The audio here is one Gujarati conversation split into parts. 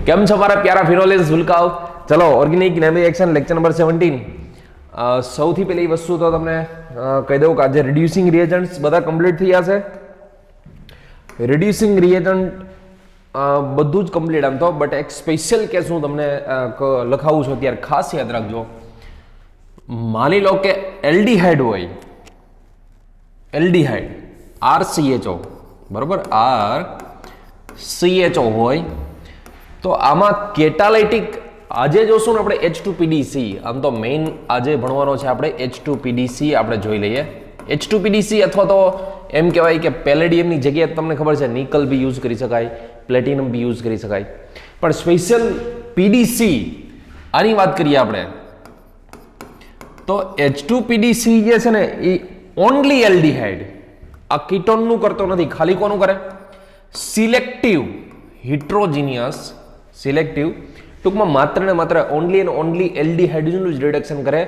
કેમ છો મારા પ્યારા ફિનોલેસ ભૂલકાઓ? ચલો ઓર્ગેનિક નેવિગેશન લેક્ચર નંબર 17. સૌથી પહેલી વસ્તુ તો તમને કહી દઉં કે આજે રિડ્યુસિંગ રિએજન્ટ્સ બધા કમ્પ્લીટ થયા છે. રિડ્યુસિંગ રિએજન્ટ બધું જ કમ્પ્લીટ આમ તો, બટ એક સ્પેશિયલ કેસ હું તમને લખાવું છું ત્યારે ખાસ યાદ રાખજો. માની લો કે એલ્ડિહાઇડ હોય, એલ્ડિહાઇડ RCHO, બરોબર, RCHO હોય તો આમાં કેટાલાઇટિક આજે જોશું ને આપણે H2PDC. આમ તો મેઇન આજે ભણવાનો છે આપણે H2PDC. આપણે જોઈ લઈએ H2PDC, અથવા તો એમ કહેવાય કે પેલેડિયમની જગ્યાએ તમને ખબર છે નિકલ બી યુઝ કરી શકાય, પ્લેટિનમ બી યુઝ કરી શકાય, પણ સ્પેશિયલ PDC આની વાત કરીએ આપણે તો H2PDC જે છે ને એ ઓનલી એલ્ડિહાઇડ, આ કીટોનનું કરતો નથી. ખાલી કોનું કરે? સિલેક્ટિવ હિટ્રોજીનિયસ, સિલેક્ટિવ, ટૂંકમાં માત્ર ને માત્ર ઓનલી એન્ડ ઓનલી એલ્ડિહાઇડનું જ રિડક્શન કરે.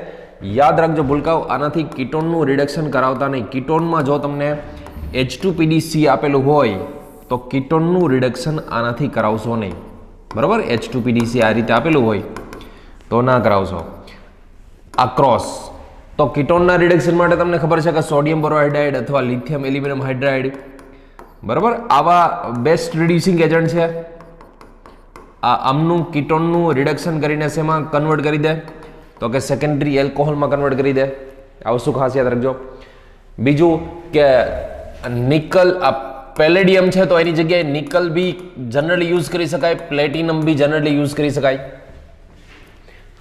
યાદ રાખજો ભૂલકાઓ, આનાથી કીટોનનું રિડક્શન કરાવતા નહીં. કીટોનમાં જો તમને H2PDC આપેલું હોય તો કીટોનનું રિડક્શન આનાથી કરાવશો નહીં, બરાબર. H2PDC આ રીતે આપેલું હોય તો ના કરાવશો. આ ક્રોસ તો કીટોનના રિડક્શન માટે તમને ખબર છે કે સોડિયમ બોરોહાઇડ્રાઇડ અથવા લિથિયમ એલ્યુમિનિયમ હાઇડ્રાઇડ, બરાબર, આવા બેસ્ટ રિડ્યુસિંગ એજન્ટ છે. આ આમનું કીટોનનું રિડક્શન કરીને શેમાં કન્વર્ટ કરી દે? તો કે સેકન્ડરી એલ્કોહોલમાં કન્વર્ટ કરી દે. આ વસ્તુ ખાસ યાદ રાખજો. બીજું કે નિકલ, આ પેલેડિયમ છે તો એની જગ્યાએ નિકલ બી જનરલી યુઝ કરી શકાય, પ્લેટિનમ બી જનરલી યુઝ કરી શકાય.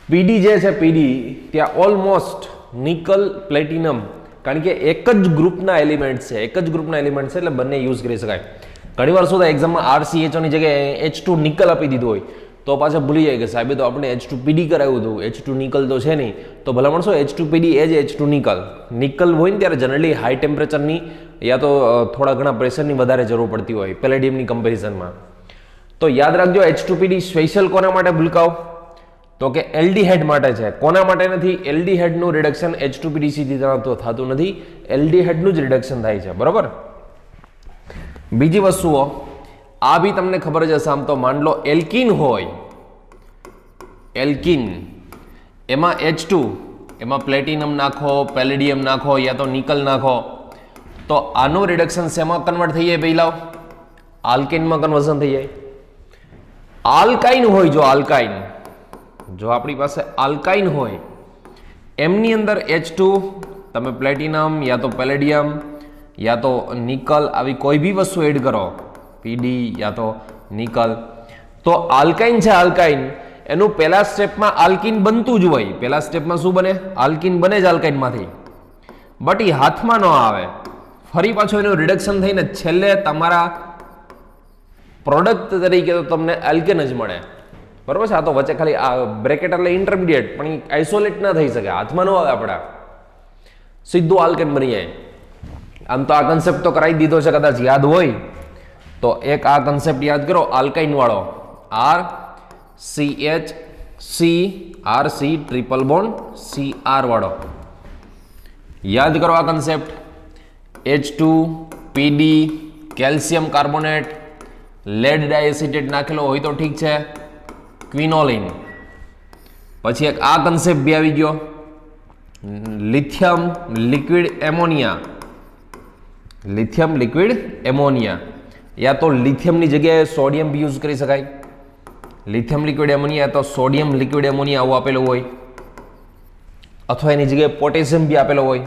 પીડી જે છે પીડી, ત્યાં ઓલમોસ્ટ નિકલ, પ્લેટિનમ, કારણ કે એક જ ગ્રુપના એલિમેન્ટ છે, એક જ ગ્રુપના એલિમેન્ટ છે, એટલે બંને યુઝ કરી શકાય. ઘણીવાર શું થાય, એક્ઝામમાં RCHO ની જગ્યાએ H2 નિકલ આપી દીધું હોય તો પાછા ભૂલી જાય કે સાહેબે તો આપણે H2PD કરાવ્યું હતું, H2 નિકલ તો છે નહીં. તો ભલા માણસો H2PD એ જ H2 નિકલ. નિકલ હોય ને ત્યારે જનરલી હાઈ ટેમ્પરેચરની યા તો થોડા ઘણા પ્રેશરની વધારે જરૂર પડતી હોય પેલેડિયમની કમ્પેરિઝનમાં. તો યાદ રાખજો H2PD સ્પેશિયલ કોના માટે ભૂલકાઓ? તો કે એલ્ડિહાઇડ માટે છે. કોના માટે નથી? એલ્ડિહાઇડનું રિડક્શન H2PDC થી થતું નથી, એલ્ડિહાઇડનું જ રિડક્શન થાય છે, બરોબર. બીજી વસ્તુઓ આ બી તમને ખબર જ હશે. આમ તો માન લો એલ્કિન હોય, એલ્કિન એમાં H2, એમાં પ્લેટિનમ નાખો, પેલેડિયમ નાખો યા તો નિકલ નાખો તો આનું રિડક્શન શેમાં કન્વર્ટ થઈ જાય? પહેલા આલ્કેનમાં કન્વર્ઝન થઈ જાય. આલ્કાઇન હોય, જો આલ્કાઇન, જો આપણી પાસે આલ્કાઇન હોય એમની અંદર H2 તમે પ્લેટિનમ યા તો પેલેડિયમ યા તો નિકલ આવી કોઈ બી વસ્તુ એડ કરો, પીડી યા તો નિકલ, તો આલ્કાઇન છે, આલ્કાઇન એનું પહેલા સ્ટેપમાં આલ્કિન બનતું જ હોય. પહેલા સ્ટેપમાં શું બને? આલ્કિન બને જ આલ્કાઇનમાંથી, બટ એ હાથમાં ન આવે. ફરી પાછું એનું રિડક્શન થઈને છેલ્લે તમારા પ્રોડક્ટ તરીકે તો તમને આલ્કેન જ મળે, બરોબર છે. આ તો વચ્ચે ખાલી આ બ્રેકેટ એટલે ઇન્ટરમીડિયેટ, પણ એ આઇસોલેટ ના થઈ શકે, હાથમાં ન આવે આપણા, સીધું આલ્કેન બની જાય. આમ તો આ કન્સેપ્ટ તો કરાવી દીધો છે, કદાચ યાદ હોય તો એક આ કન્સેપ્ટ યાદ કરો, આલ્કાઇન વાળો, RCH ટ્રિપલ બોન્ડ CR વાળો યાદ કરો આ concept. H2PD calcium carbonate, lead diacetate નાખેલો હોય તો ઠીક છે, ક્વિનોલિન. પછી એક આ કન્સેપ્ટ બી આવી ગયો, lithium liquid ammonia, lithium liquid ammonia યા તો લિથિયમની જગ્યાએ સોડિયમ બી યુઝ કરી શકાય. લિથિયમ લિક્વિડ એમોનિયા તો સોડિયમ લિક્વિડ એમોનિયા આવું આપેલું હોય, અથવા એની જગ્યાએ પોટેશિયમ બી આપેલો હોય.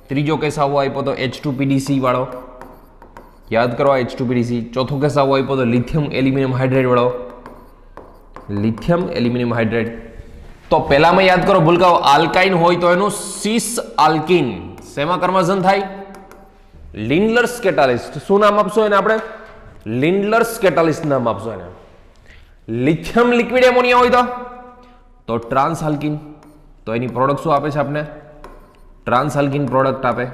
ત્રીજો કેસ આવો આપ્યો તો H2PDC વાળો, યાદ કરો H2PDC. ચોથો કેસ આવો આપ્યો તો લિથિયમ એલ્યુમિનિયમ હાઇડ્રાઇડ વાળો, લિથિયમ એલ્યુમિનિયમ હાઇડ્રાઇડ. તો પહેલામાં યાદ કરો ભૂલકાઓ, આલ્કાઇન હોય તો એનું સિસ આલ્કિન શેમાં કન્વર્ઝન થાય? લિન્ડલર્સ કેટાલિસ્ટ. શું નામ આપશો એને આપણે? લિન્ડલર્સ કેટાલિસ્ટ નામ આપશો એને. લિથિયમ લિક્વિડ એમોનિયા હોય તો ટ્રાન્સ આલ્કિન. તો એની પ્રોડક્ટ શું આપે છે આપણે? ટ્રાન્સ આલ્કિન પ્રોડક્ટ આપે.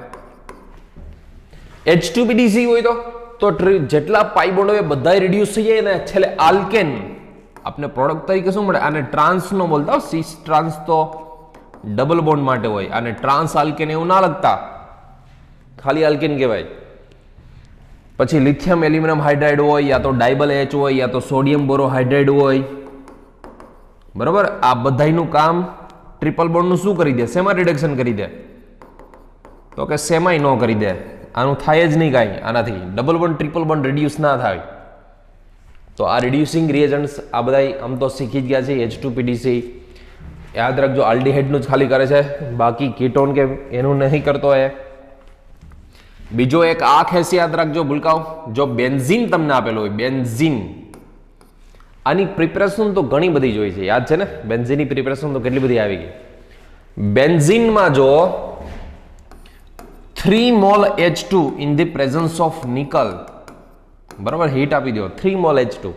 H2PDC હોય તો જેટલા પાઈ બોન્ડ હોય બધા રિડ્યુસ થઈ જાય ને છેલ્લે આલ્કેન આપને પ્રોડક્ટ તરીકે શું મળે? આને ટ્રાન્સ નો બોલતા, સિસ ટ્રાન્સ તો ડબલ બોન્ડ માટે હોય, અને ટ્રાન્સ આલ્કેન એવું ના લગતા, ખાલી આલ્કેન કહેવાય. પછી લિથિયમ એલ્યુમિનિયમ હાઇડ્રાઇડ હોય, યા તો ડાયબલ H હોય, યા તો સોડિયમ બોરોહાઇડ્રાઇડ હોય, બરાબર, આ બધાયનું કામ ટ્રિપલ બોન્ડનું શું કરી દે? શેમાં રિડક્શન કરી દે? તો કે શેમાંય ન કરી દે. આનું થાય જ નહીં કાંઈ આનાથી. Double bond triple bond reduce ના થાય. તો આ રિડ્યુસિંગ રિએજન્ટ્સ આ બધા આમ તો શીખી જ ગયા છે. H2PDC યાદ રાખજો, આલ્ડીહાઇડનું જ ખાલી કરે છે, બાકી કીટોન કે એનું નહીં કરતો એ. બીજો એક આ ખેસ યાદ રાખજો ભૂલકાઓ, જો બેન્ઝીન તમને આપેલો હોય, બેન્ઝીન, આની પ્રિપરેશન તો ઘણી બધી જોઈ છે, યાદ છે ને? બેન્ઝીનની પ્રિપરેશન તો કેટલી બધી આવી ગઈ. બેન્ઝીનમાં જો 3 mall H2 in the presence of nickel, બરાબર, હીટ આપી દો 3 મોલ H2,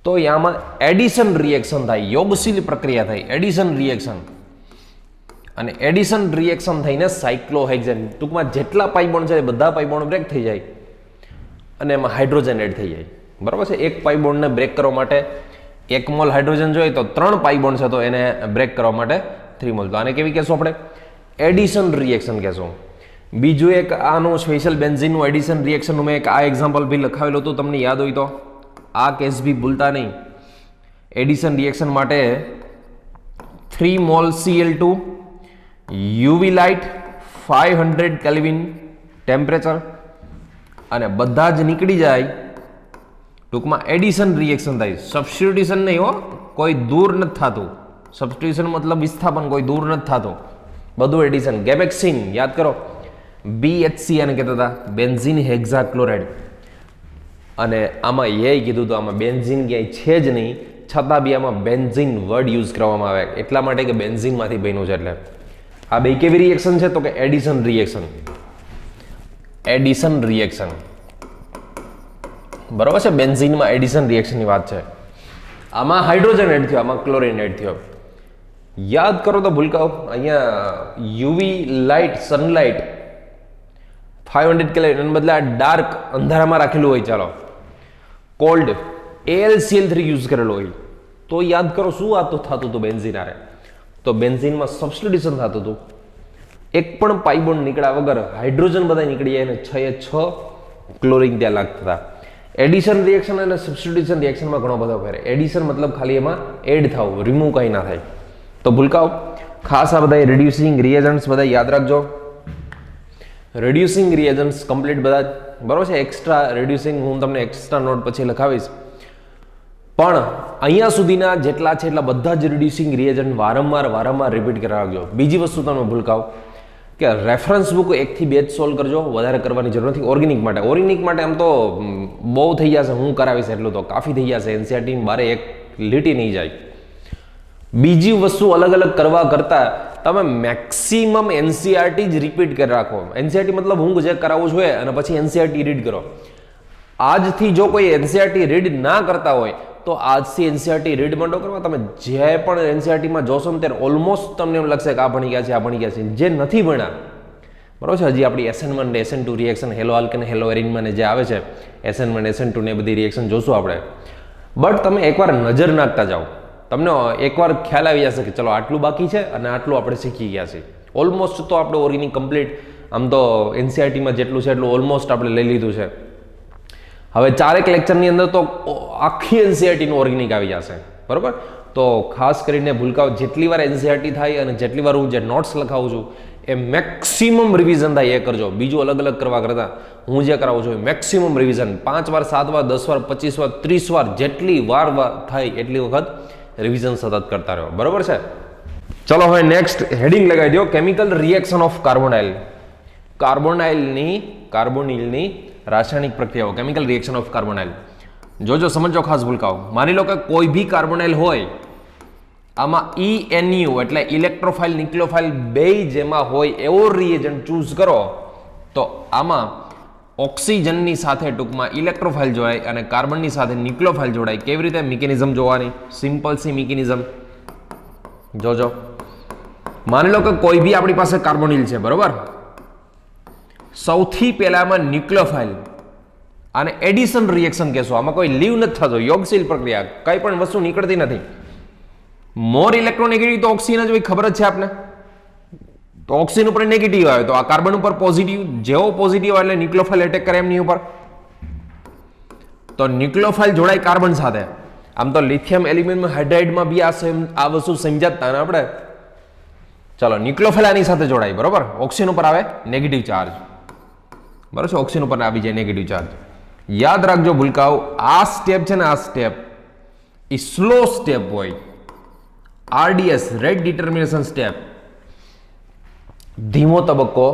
તો યામાં એડિશન રિએક્શન થાય, યોગશીલ પ્રક્રિયા થાય, એડિશન રિએક્શન. અને એડિશન રિએક્શન થઈને સાયક્લોહેક્ઝેન, ટૂંકમાં જેટલા પાઈ બોન્ડ છે બધા પાઈ બોન્ડ બ્રેક થઈ જાય અને એમાં હાઇડ્રોજન એડ થઈ જાય. બરાબર છે? એક પાઈ બોન્ડને બ્રેક કરવા માટે 1 મોલ હાઇડ્રોજન જોઈએ તો 3 પાઈ બોન્ડ છે, તો એને બ્રેક કરવા માટે 3 મોલ. તો આને કેવી કહેશું આપણે? એડિશન રિએક્શન કહેશું. બીજું એક આનું સ્પેશિયલ બેન્ઝીનનું એડિશન રિએક્શનનું મેં એક આ એક્ઝામ્પલ બી લખાવેલું હતું, તમને યાદ હોય તો આ કેસ બી ભૂલતા નહીં. એડિશન રિએક્શન માટે 3 mall Cl2, UV light, 500 kelvin temperature, અને બધા જ નીકળી જાય. ટૂંકમાં એડિશન રિએક્શન થાય, સબસ્ટિટ્યુશન નહીં હો, કોઈ દૂર નથી થતું. સબસ્ટિટ્યુશન મતલબ વિસ્થાપન, કોઈ દૂર નથી થતું, બધું એડિશન. ગેમેક્સિન યાદ કરો, BHC એને કહેતા હતા, બેન્ઝીન હેક્ઝાક્લોરાઇડ. અને આમાં એ કીધું હતું, આમાં બેન્ઝીન ક્યાંય છે જ નહીં, છતાં બી આમાં બેન્ઝીન વર્ડ યુઝ કરવામાં આવે, એટલા માટે કે બેન્ઝીનમાંથી બન્યું છે. એટલે આ બે કેવી રિએક્શન છે? તો કે એડિશન રિએક્શન. એડિશન રિએક્શન, બરાબર છે? બેન્ઝીનમાં એડિશન રિએક્શનની વાત છે. આમાં હાઇડ્રોજન એડ થયો, આમાં ક્લોરીન એડ થયો. યાદ કરો તો ભૂલકાઓ, અહીંયા યુવી લાઇટ, સનલાઇટ 500 કેલ્વિન એને બદલે આ ડાર્ક અંધારામાં રાખેલું હોય, ચાલો કોલ્ડ AlCl3 યુઝ કરેલો હોય, તો યાદ કરો શું આ તો થતું હતું બેન્ઝીન આરે? તો બેન્ઝીનમાં સબસ્ટિટ્યુશન થતું હતું, એક પણ પાઈ બોન્ડ નીકળ્યા વગર હાઇડ્રોજન બધા નીકળી જાય અને 6 ક્લોરીન ત્યાં લાગતા હતા. એડિશન રિએક્શન અને સબસ્ટિટ્યુશન રિએક્શનમાં ઘણો બધો ફેર. એડિશન મતલબ ખાલી એમાં એડ થવું, રિમૂવ કંઈ ના થાય. તો ભૂલકાઓ ખાસ આ બધા રિડ્યુસિંગ રિએજન્ટ્સ બધા યાદ રાખજો. રિડ્યુસિંગ રિએજન્ટ્સ કમ્પ્લીટ બધા, બરાબર છે? એક્સ્ટ્રા રિડ્યુસિંગ હું તમને એક્સ્ટ્રા નોટ પછી લખાવીશ, પણ અહીંયા સુધીના જેટલા છે એટલા બધા જ રિડ્યુસિંગ રિએજન્ટ વારંવાર રિપીટ કરાવજો. બીજી વસ્તુ તમે ભૂલકાઓ કે રેફરન્સ બુક 1 થી 2 જ સોલ્વ કરજો, વધારે કરવાની જરૂર નથી. ઓર્ગેનિક માટે આમ તો બહુ થઈ જશે, હું કરાવીશ એટલું તો કાફી થઈ જશે, એનસીઆરટી બારે એક લીટી નહીં જાય. બીજી વસ્તુ અલગ અલગ કરવા કરતાં તમે મેક્સિમમ એનસીઆરટી જ રિપીટ કરી રાખો. એનસીઆરટી મતલબ હું જે કરાવું છું અને પછી એનસીઆરટી રીડ કરો. આજથી જો કોઈ એનસીઆરટી રીડ ના કરતા હોય તો આજથી એનસીઆરટી રીડ માંડો કરવા. તમે જે પણ એનસીઆરટીમાં જોશો ને ત્યારે ઓલમોસ્ટ તમને એમ લાગશે કે આ ભણી ગયા છે, જે નથી ભણ્યા, બરાબર છે? હજી આપણી SN1 ને SN2 રિએક્શન, હેલો આલ્કેન હેલો એરિનમાં જે આવે છે, SN1 SN2 ને બધી રિએક્શન જોશું આપણે. બટ તમે એકવાર નજર નાખતા જાઓ, તમને એકવાર ખ્યાલ આવી જશે કે ચલો આટલું બાકી છે અને આટલું આપણે શીખી ગયા છે. ઓલમોસ્ટ તો આપણે ઓર્ગેનિક કમ્પ્લીટ, આમ તો એનસીઆરટીમાં જેટલું છે એટલું ઓલમોસ્ટ આપણે લઈ લીધું છે. હવે 4 લેક્ચરની અંદર તો આખી એનસીઆરટીનું ઓર્ગેનિક આવી જશે, બરાબર? તો ખાસ કરીને ભૂલકાઓ જેટલી વાર એનસીઆરટી થાય અને જેટલી વાર હું જે નોટ્સ લખાવું છું એ મેક્સિમમ રિવિઝન થાય એ કરજો. બીજું અલગ અલગ કરવા કરતાં હું જે કરાવું છું એ મેક્સિમમ રિવિઝન 5 વાર 7 વાર 10 વાર 25 વાર 30 વાર જેટલી વાર થાય એટલી વખત રિવિઝન સતત કરતા રહો, બરાબર છે? ચલો હવે નેક્સ્ટ હેડિંગ લગાવી દો, કેમિકલ રિએક્શન ઓફ કાર્બોનાઇલ. કાર્બોનિલની રાસાયણિક પ્રક્રિયાઓ, કેમિકલ રિએક્શન ઓફ કાર્બોનાઇલ. જોજો, સમજો ખાસ ભૂલકાઓ. માની લો કે કોઈ બી કાર્બોનાઇલ હોય, આમાં ENU એટલે ઇલેક્ટ્રોફાઇલ ન્યુક્લિયોફાઇલ બે જેમાં હોય એવો રિએજન્ટ ચૂઝ કરો, તો આમાં ઓક્સિજનની સાથે ટૂંકમાં ઇલેક્ટ્રોફાઇલ જોડાય અને કાર્બનની સાથે ન્યુક્લિયોફાઇલ જોડાય. કેવી રીતે? મિકેનિઝમ જોવાની, સિમ્પલ સી મિકેનિઝમ. જોજો, માની લો કે કોઈ બી આપણી પાસે કાર્બોનિલ છે, બરોબર? સૌથી પહેલામાં ન્યુક્લિયોફાઇલ, આને એડિશન રિએક્શન કહેશું. આમાં કોઈ લીવ નથી થતો, યોગશીલ પ્રક્રિયા, કઈ પણ વસ્તુ નીકળતી નથી. મોર ઇલેક્ટ્રોનેગેટિવ તો ઓક્સિજન જ હોય, ખબર જ છે આપને. તો ઓક્સિજન ઉપર નેગેટિવ આવે તો આ કાર્બન ઉપર પોઝિટિવ, જેવો પોઝિટિવ એટલે ન્યુક્લિયોફાઇલ એટેક કરે એમની ઉપર. તો ન્યુક્લિયોફાઇલ જોડાય કાર્બન સાથે આમ તો લિથિયમ એલ્યુમિનિયમ હાઇડ્રાઇડમાં બી આ વસ્તુ સમજાતા ને આપણે. ચલો ન્યુક્લિયોફાઇલ આની સાથે જોડાય, બરોબર. ઓક્સિજન ઉપર આવે નેગેટિવ ચાર્જ, બરોબર છે. ઓક્સિજન ઉપર આવી જાય નેગેટિવ ચાર્જ. યાદ રાખજો ભૂલકાઓ, આ સ્ટેપ છે ને, આ સ્ટેપ એ સ્લો સ્ટેપ હોય. આરડીએસ રેટ ડિટર્મિનેશન સ્ટેપ, ધીમો તબક્કો.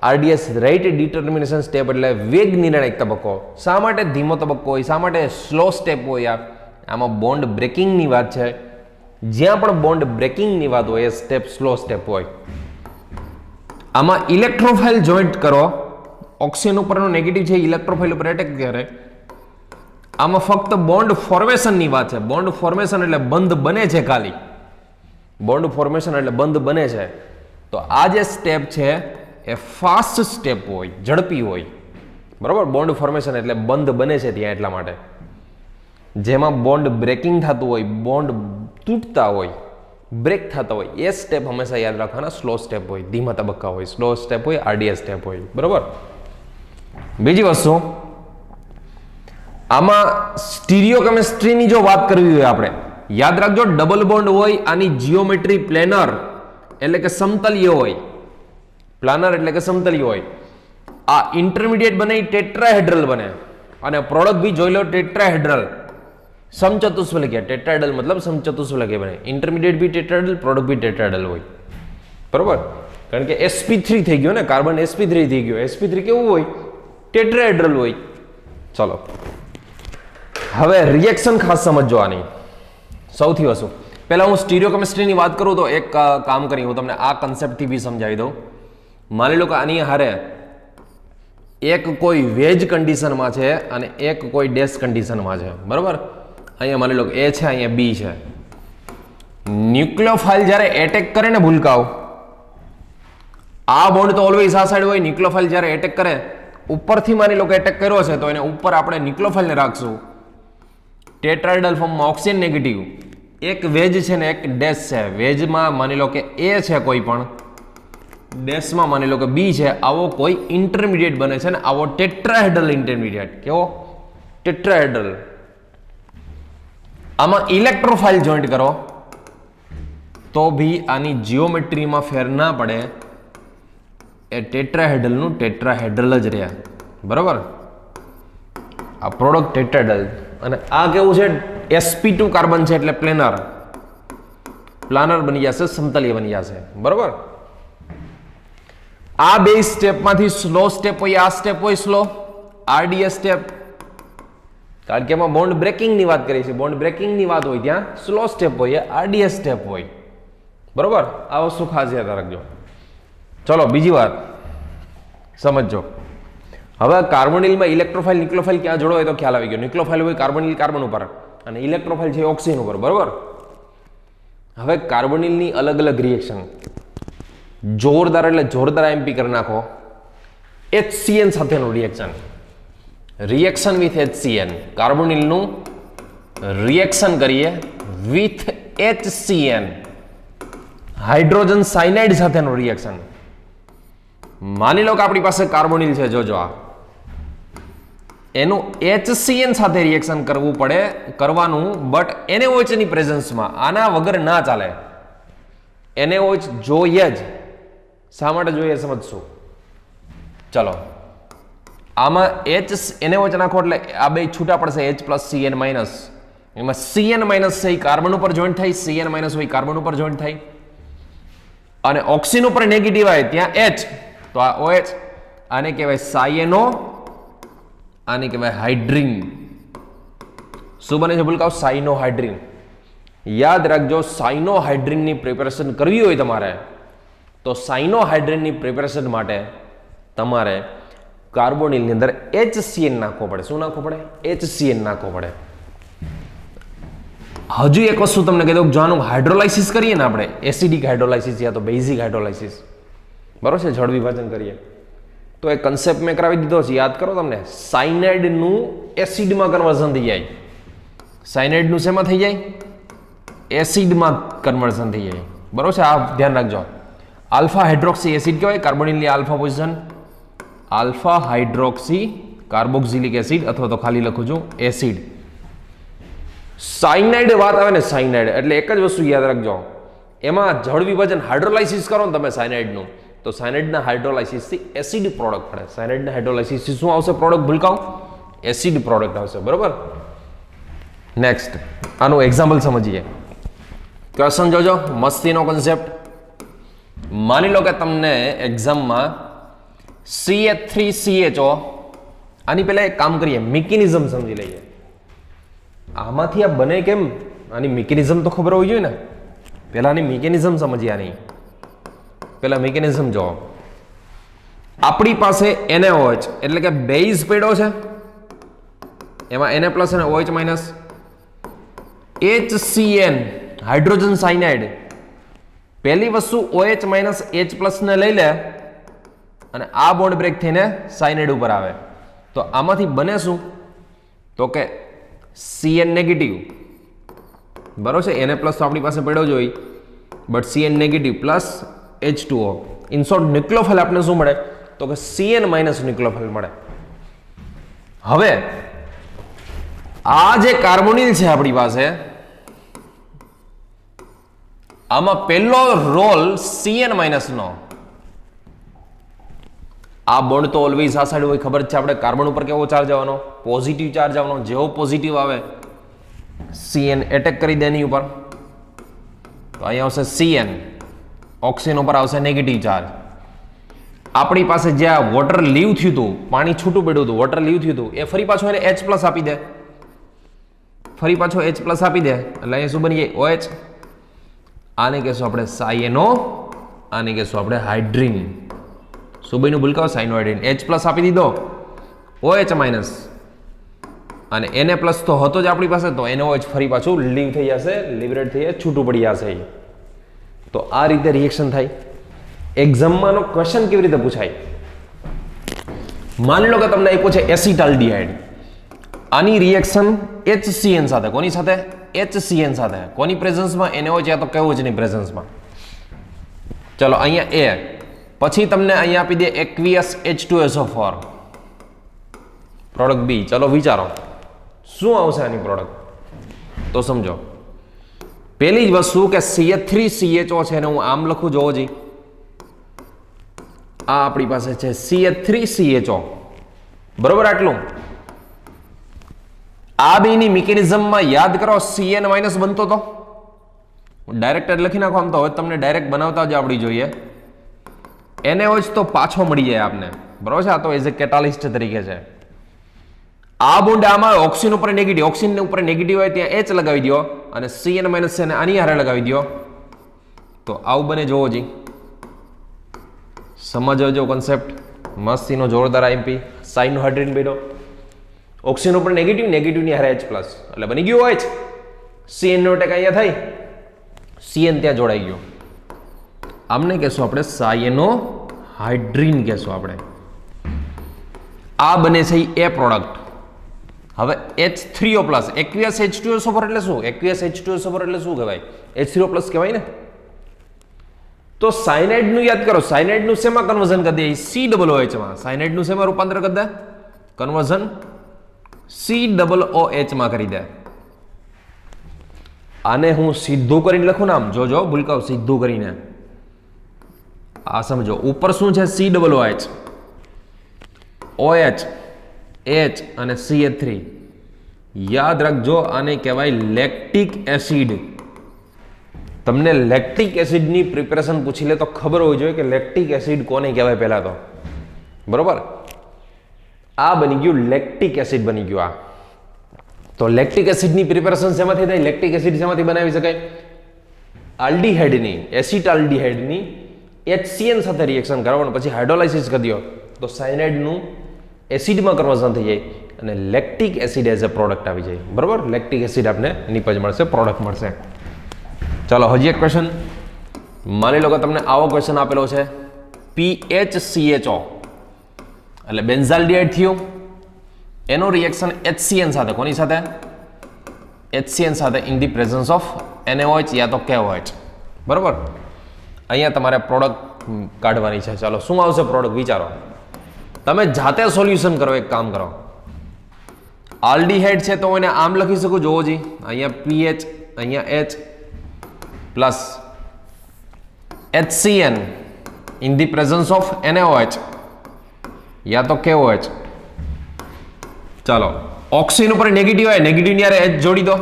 આરડીએસ રેટ ડિટર્મિનેશન સ્ટેપ એટલે વેગ નિર્ણાયક તબક્કો. શા માટે ધીમો તબક્કો હોય, શા માટે સ્લો સ્ટેપ હોય? આમાં બોન્ડ બ્રેકિંગની વાત છે. જ્યાં પણ બોન્ડ બ્રેકિંગની વાત હોય એ સ્ટેપ સ્લો સ્ટેપ હોય. આમાં ઇલેક્ટ્રોફાઇલ જોઈન્ટ કરો, ઓક્સિજન ઉપરનો નેગેટિવ છે ઇલેક્ટ્રોફાઇલ ઉપર એટેક કરે. આમાં ફક્ત બોન્ડ ફોર્મેશનની વાત છે. બોન્ડ ફોર્મેશન એટલે બંધ બને છે ખાલી. બોન્ડ ફોર્મેશન એટલે બંધ બને છે. તો આ જે સ્ટેપ છે એ ફાસ્ટ સ્ટેપ હોય, ઝડપી હોય, બરોબર. બોન્ડ ફોર્મેશન એટલે બંધ બને છે ત્યાં, એટલા માટે. જેમાં બોન્ડ બ્રેકિંગ થતું હોય, બોન્ડ તૂટતા હોય, બ્રેક થતા હોય, એ સ્ટેપ હંમેશા યાદ રાખવાના સ્લો સ્ટેપ હોય, ધીમા તબક્કા હોય, સ્લો સ્ટેપ હોય, આરડીએસ સ્ટેપ હોય, બરોબર. બીજી વસ્તુ, આમાં સ્ટીરિયો કેમિસ્ટ્રીની જો વાત કરવી હોય આપણે, યાદ રાખજો ડબલ બોન્ડ હોય, આની જીઓમેટ્રી પ્લેનર એટલે કે સમતલીય હોય. પ્લાનર એટલે કે સમતલીય હોય. આ ઇન્ટરમીડિયેટ બને ટેટ્રાહેડ્રલ બને, અને પ્રોડક્ટ બી જોઈ લો ટેટ્રાહેડ્રલ, સમચતુષ્ફલકીય. ટેટ્રાહેડ્રલ મતલબ સમચતુષ્ફલકીય બને. ઇન્ટરમીડિયેટ બી ટેટ્રાહેડ્રલ, પ્રોડક્ટ બી ટેટ્રાહેડ્રલ હોય, બરોબર. કારણ કે sp3 થઈ ગયો ને, કાર્બન sp3 થઈ ગયો. sp3 કેવું હોય? ટેટ્રાહેડ્રલ હોય. ચલો હવે રિએક્શન ખાસ સમજો આની. સૌથી વસ્તુ પહેલા હું સ્ટીરિયો કેમિસ્ટ્રીની વાત કરું તો એક કામ કરી હું તમને આ કન્સેપ્ટથી બી સમજાવી દઉં. માની લો કે આની હારે એક કોઈ વેજ કન્ડિશનમાં છે અને એક કોઈ ડેશ કન્ડિશનમાં છે, બરોબર. અહીંયા માની લો કે એ છે, અહીંયા બી છે. ન્યુક્લિયોફાઇલ જ્યારે એટેક કરે ને ભૂલકાઓ, આ બોન્ડ તો ઓલવેઝ આ સાઈડ હોય. ન્યુક્લિયોફાઇલ જ્યારે એટેક કરે, ઉપરથી માની લો કે એટેક કર્યો છે, તો એને ઉપર આપણે ન્યુક્લિયોફાઇલને રાખશું. ટેટ્રાહેડ્રલ ફોર્મમાં ઓક્સિજન નેગેટિવ, એક વેજ છે ને એક ડેશ છે. વેજમાં માની લો કે એ છે કોઈ પણ, ડેશમાં માની લો કે બી છે. આવો કોઈ ઇન્ટરમીડિયેટ બને છે ને, આવો ટેટ્રાહેડ્રલ ઇન્ટરમીડિયેટ. કેવો? ટેટ્રાહેડ્રલ. આમાં ઇલેક્ટ્રોફાઇલ જોઈન્ટ કરો તો ભી આની જીઓમેટ્રીમાં ફેર ના પડે. એ ટેટ્રાહેડ્રલનું ટેટ્રાહેડ્રલ જ રહ્યા, બરોબર. આ પ્રોડક્ટ ટેટ્રાહેડ્રલ. અને આ કેવું છે? sp2 કાર્બન છે એટલે પ્લેનર. પ્લાનર બની જશે, સમતલીય બની જશે, બરોબર. આ બે સ્ટેપમાંથી સ્લો સ્ટેપ હોય, આ સ્ટેપ હોય સ્લો, આરડીએસ સ્ટેપ. કારણ કે એમાં બોન્ડ બ્રેકિંગની વાત કરી છે. બોન્ડ બ્રેકિંગની વાત હોય ત્યાં સ્લો સ્ટેપ હોય, આરડીએસ સ્ટેપ હોય, બરોબર. આ વસ્તુ ખાસ યાદ રાખજો. ચલો બીજી વાત સમજો. હવે કાર્બોનિલમાં ઇલેક્ટ્રોફાઇલ ન્યુક્લિયોફાઇલ ક્યાં જોડો હોય તો ખ્યાલ આવી ગયો. ન્યુક્લિયોફાઇલ હોય કાર્બોનિલ કાર્બન ઉપર, અને ઇલેક્ટ્રોફાઇલ છે ઓક્સિજન ઉપર, બરોબર. હવે કાર્બોનિલની અલગ અલગ રિએક્શન, જોરદાર એટલે જોરદાર એમપી કરી નાખો. HCN સાથેનું રિએક્શન, રિએક્શન વિથ HCN. કાર્બોનિલનું રિએક્શન કરીએ વિથ HCN, હાઇડ્રોજન સાયનાઇડ સાથેનું રિએક્શન. માની લો કે આપણી પાસે કાર્બોનિલ છે, જોજો આ એનું HCN સાથે રિએક્શન કરવું પડે, કરવાનું, બટ NaOH ની પ્રેઝન્સમાં. આના વગર ના ચાલે. NaOH જોઈએ જ. શા માટે જોઈએ સમજશું. ચલો આમાં NaOH નાખો એટલે આ બે છૂટા પડશે, H પ્લસ Cn માઇનસ. એમાં Cn માઇનસ છે એ કાર્બન ઉપર જોઈન્ટ થાય, Cn માઇનસ હોય કાર્બન ઉપર જોઈન્ટ થાય. અને ઓક્સિજન ઉપર નેગેટિવ આવે ત્યાં H, તો આ OH. આને કહેવાય સાયનો, આને કહેવાય હાઇડ્રીન. શું બને છે ભૂલકાઓ? સાયનોહાઇડ્રીન. યાદ રાખજો, સાયનોહાઇડ્રીનની પ્રિપેરેશન કરવી હોય તમારે તો સાયનોહાઇડ્રીનની પ્રિપેરેશન માટે તમારે કાર્બોનિલની અંદર HCN નાખવો પડે. શું નાખવો પડે? HCN નાખવો પડે. હજુ એક વસ્તુ તમને કહી દઉં, જો આનું હાઇડ્રોલાઇસિસ કરીએ ને આપણે, એસિડિક હાઇડ્રોલાઇસિસ યા તો બેઝિક હાઇડ્રોલાઇસિસ, બરોબર છે, જળ વિભાજન કરીએ તો એ કન્સેપ્ટ મેં કરાવી દીધો છે. યાદ કરો તમને, સાયનાઇડનું એસિડમાં કન્વર્ઝન થઈ જાય. સાયનાઇડનું શેમાં થઈ જાય? એસિડમાં કન્વર્ઝન થઈ જાય, બરોબર છે. આ ધ્યાન રાખજો. આલ્ફા હાઇડ્રોક્સી એસિડ કહેવાય કાર્બોનિલની alpha position. Alpha hydroxy carboxylic acid, અથવા તો ખાલી લખું છું એસિડ. સાયનાઇડ વાત આવે ને, સાયનાઇડ એટલે એક જ વસ્તુ યાદ રાખજો, એમાં જળ વિભાજન હાઇડ્રોલાઇસિસ કરો ને તમે સાયનાઇડનું, તો સાયનાઇડના હાઇડ્રોલાઇસિસથી એસિડ પ્રોડક્ટ પડે. સાયનાઇડના હાઇડ્રોલાઇસિસથી શું આવશે પ્રોડક્ટ ભૂલકાઓ? એસિડ પ્રોડક્ટ આવશે. બરોબર. નેક્સ્ટ આનું એક્ઝામ્પલ સમજીએ. ક્વેશ્ચન જોજો, મસ્તીનો કોન્સેપ્ટ. માની લો કે તમને એક્ઝામમાં CH3CHO, આની પહેલા એક કામ કરીએ, મિકેનિઝમ સમજી લઈએ. આમાંથી આ બને કેમ, આની મિકેનિઝમ તો ખબર હોવી જોઈએ ને. પહેલા આની મિકેનિઝમ સમજીએ. આની પહેલા મિકેનિઝમ જો, આપણી પાસે NaOH એટલે કે બેઝ પડ્યો છે, એમાં Na પ્લસ અને OH minus, HCN hydrogen cyanide. પહેલી વસ્તુ OH માઇનસ H પ્લસ ને લઈ લે અને આ બોન્ડ બ્રેક થઈને સાયનાઇડ ઉપર આવે, તો આમાંથી બને શું? તો કે Cn નેગેટિવ. બરોબર છે. Na પ્લસ તો આપણી પાસે પડ્યો જ હોય, but Cn negative plus H2O. In short nucleophile આપણે શું મળે? તો કે Cn માઇનસ ન્યુક્લિયોફાઇલ મળે. હવે આ જે કાર્બોનિલ છે આપણી પાસે, આમાં પહેલો રોલ Cn માઇનસ નો. આ બોન્ડ તો ઓલવેઝ આ સાઈડ હોય, ખબર જ છે આપણે. કાર્બન ઉપર કેવો ચાર્જ આવવાનો? પોઝિટિવ ચાર્જ આવવાનો. જેવો પોઝિટિવ આવે Cn એટેક કરી દે એની ઉપર, તો અહીંયા આવશે Cn. ઓક્સિજન ઉપર આવશે નેગેટિવ ચાર્જ. આપણી પાસે જ્યાં વોટર લીવ થયું હતું, પાણી છૂટું પડ્યું હતું, વોટર લીવ થયું હતું, એ ફરી પાછું એને H પ્લસ આપી દે. ફરી પાછો H પ્લસ આપી દે એટલે અહીંયા શું બની જાય? OH. આને કહેશું આપણે સાયનો, આને કહેશું આપણે હાઇડ્રીન. શું બન્યું ભૂલકાઓ? સાયનોહાઇડ્રીન. H પ્લસ આપી દીધો, OH માઇનસ, અને Na પ્લસ તો હતો જ આપણી પાસે, તો NaOH ફરી પાછું લીવ થઈ જશે, લિબરેટ થઈ જશે, છૂટું પડી જશે. તો આ રીતે રિએક્શન થાય. એક્ઝામમાંનો ક્વેશ્ચન કેવી રીતે પૂછાય? માની લો કે તમને આપ્યો છે એસિટાલ્ડિહાઇડ. આની રિએક્શન HCN સાથે. કોની સાથે? HCN સાથે. કોની પ્રેઝન્સમાં? NaOH. યા તો કહેવું જ નહીં પ્રેઝન્સમાં. ચલો અહીંયા A. પછી તમને અહીંયા આપી દે aqueous H2SO4 પ્રોડક્ટ B. ચલો વિચારો શું આવશે આની પ્રોડક્ટ? તો સમજો, પહેલી જ વસ્તુ કે CH3CHO છે ને હું આમ લખું, જોવો જી, આ આપણી પાસે છે CH3CHO. બરોબર. આટલું આ બેની મિકેનિઝમમાં યાદ કરો, Cn માઇનસ બનતો તો ડાયરેક્ટ જ લખી નાખો. આમ તો હવે તમને ડાયરેક્ટ બનાવતા જ આવડી જોઈએ. NaOH તો પાછો મળી જાય આપને. બરોબર છે. આ તો એઝ એ કેટાલિસ્ટ તરીકે છે. આ બોન્ડ આમાં ઓક્સિજન ઉપર નેગેટિવ, ઓક્સિજન ઉપર નેગેટિવ હોય ત્યાં H લગાવી દો અને Cn માઇનસ છે ને આની હારે લગાવી દો, તો આવું બને. જોવો જી, સમજજો કોન્સેપ્ટ. મસ્તીનો જોરદાર આઈએમપી. સાયનોહાઇડ્રીન બેનો ઓક્સિજન ઉપર નેગેટિવ, નેગેટિવની હારે H પ્લસ એટલે બની ગયું OH. Cn નો અટેક અહીંયા થાય, Cn ત્યાં જોડાઈ ગયો. આમને કહેશું આપણે સાયનોહાઇડ્રીન કહેશું આપણે. આ બને છે એ પ્રોડક્ટ. હવે H3O પ્લસ, aqueous H2SO4 એટલે શું? aqueous H2SO4 એટલે શું કહેવાય? H3O પ્લસ કહેવાય ને. તો સાયનાઇડ નું યાદ કરો. સાયનાઇડ નું શેમાં કન્વર્ઝન કરી દે? COOH માં. સાયનાઇડ નું શેમાં રૂપાંતર કરી દે? કન્વર્ઝન COOH માં કરી દે. આને હું સીધું કરીને લખું ને, આમ જોજો ભૂલકાઓ, સીધું કરીને આ સમજો. ઉપર શું છે? COOH, OH, H અને CH3. યાદ રાખજો, આને કહેવાય લેક્ટિક એસિડ. તમને લેક્ટિક એસિડની પ્રિપેરેશન પૂછી લે તો ખબર હોવી જોઈએ કે લેક્ટિક એસિડ કોને કહેવાય પહેલા તો. બરોબર. આ બની ગયું લેક્ટિક એસિડ બની ગયું. આ તો લેક્ટિક એસિડની પ્રિપેરેશન શેમાંથી થાય? લેક્ટિક એસિડ શેમાંથી બનાવી શકાય? આલ્ડીહાઇડની, એસિટાલ્ડીહાઇડની HCN સાથે રિએક્શન કરવાનું, પછી હાઇડ્રોલાઇસિસ કરી દો તો સાયનાઇડનું એસિડમાં કન્વર્ઝન થઈ જાય અને lactic acid as a product આવી જાય. બરોબર. લેક્ટિક એસિડ આપને નિપજ મળશે, પ્રોડક્ટ મળશે. ચાલો હજી એક ક્વેશ્ચન. માની લો કે તમને આવો ક્વેશ્ચન આપેલો છે, PHCHO એટલે બેન્ઝાલ્ડિહાઇડ થયું, એનો રિએક્શન HCN સાથે. કોની સાથે? HCN સાથે in the presence of NaOH યા તો KOH. બરોબર. અહીંયા તમારે પ્રોડક્ટ કાઢવાની છે. ચાલો શું આવશે પ્રોડક્ટ? વિચારો. તમે જાતે સોલ્યુશન કરો. એક કામ કરો, આલ્ડીહાઇડ છે તો એને આમ લખી શકું, જોવો જી, અહીંયા પીએચ, અહીંયા H plus HCN in the presence of NaOH યા તો KOH. ચાલો, ઓક્સિજન ઉપર નેગેટિવ હોય, નેગેટિવ ની હારે H જોડી દો,